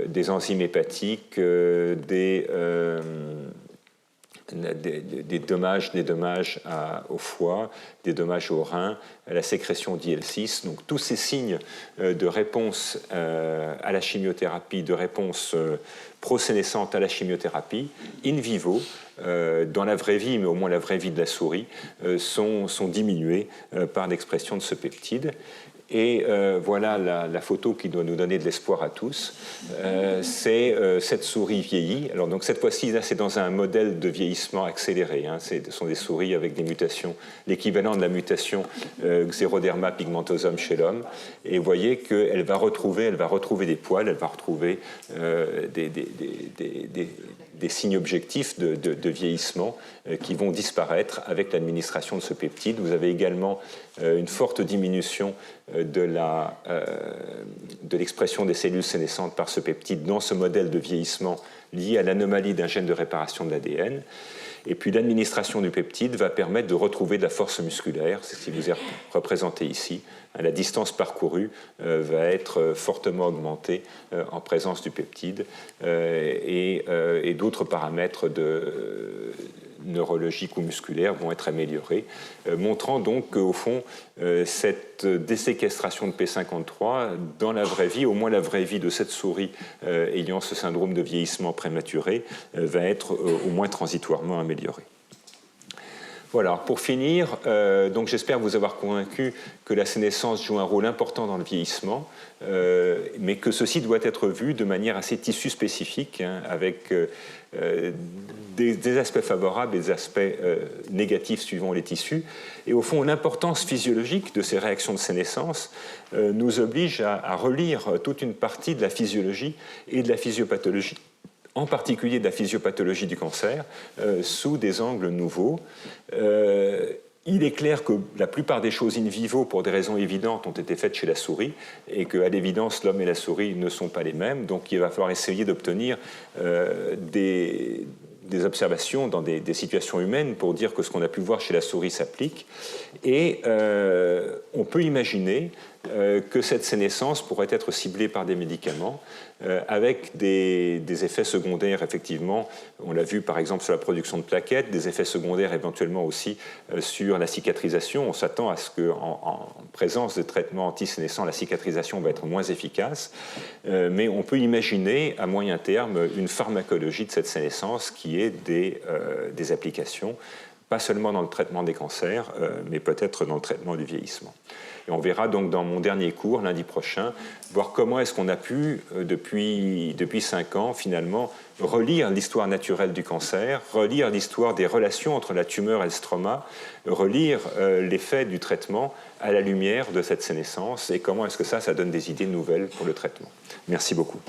des enzymes hépatiques, des dommages au foie, des dommages au rein, à la sécrétion d'IL6. Donc tous ces signes de réponse à la chimiothérapie, de réponse prosénescente à la chimiothérapie, in vivo, dans la vraie vie, mais au moins la vraie vie de la souris, sont diminués par l'expression de ce peptide. Et voilà la photo qui doit nous donner de l'espoir à tous. C'est cette souris vieillie. Alors donc cette fois-ci, là, c'est dans un modèle de vieillissement accéléré. Hein. Ce sont des souris avec des mutations, l'équivalent de la mutation Xeroderma pigmentosum chez l'homme. Et vous voyez qu'elle va retrouver des poils, elle va retrouver des signes objectifs de vieillissement qui vont disparaître avec l'administration de ce peptide. Vous avez également une forte diminution de l'expression des cellules sénescentes par ce peptide dans ce modèle de vieillissement lié à l'anomalie d'un gène de réparation de l'ADN. Et puis l'administration du peptide va permettre de retrouver de la force musculaire, c'est ce qui vous est représenté ici. La distance parcourue va être fortement augmentée en présence du peptide et d'autres paramètres neurologiques ou musculaires vont être améliorés, montrant donc qu'au fond, cette déséquestration de P53, dans la vraie vie, au moins la vraie vie de cette souris ayant ce syndrome de vieillissement prématuré, va être au moins transitoirement améliorée. Voilà, pour finir, donc j'espère vous avoir convaincu que la sénescence joue un rôle important dans le vieillissement, mais que ceci doit être vu de manière assez tissu spécifique, hein, avec des aspects favorables et des aspects négatifs suivant les tissus. Et au fond, l'importance physiologique de ces réactions de sénescence nous oblige à relire toute une partie de la physiologie et de la physiopathologie, en particulier de la physiopathologie du cancer, sous des angles nouveaux. Il est clair que la plupart des choses in vivo, pour des raisons évidentes, ont été faites chez la souris et qu'à l'évidence, l'homme et la souris ne sont pas les mêmes. Donc il va falloir essayer d'obtenir des observations dans des situations humaines pour dire que ce qu'on a pu voir chez la souris s'applique. Et on peut imaginer que cette sénescence pourrait être ciblée par des médicaments avec des effets secondaires, effectivement. On l'a vu par exemple sur la production de plaquettes, des effets secondaires éventuellement aussi sur la cicatrisation. On s'attend à ce qu'en présence de traitements antisénescents, la cicatrisation va être moins efficace, mais on peut imaginer à moyen terme une pharmacologie de cette sénescence qui ait des applications, pas seulement dans le traitement des cancers, mais peut-être dans le traitement du vieillissement. Et on verra donc dans mon dernier cours, lundi prochain, voir comment est-ce qu'on a pu, depuis 5 ans, finalement, relire l'histoire naturelle du cancer, relire l'histoire des relations entre la tumeur et le stroma, relire l'effet du traitement à la lumière de cette sénescence et comment est-ce que ça donne des idées nouvelles pour le traitement. Merci beaucoup.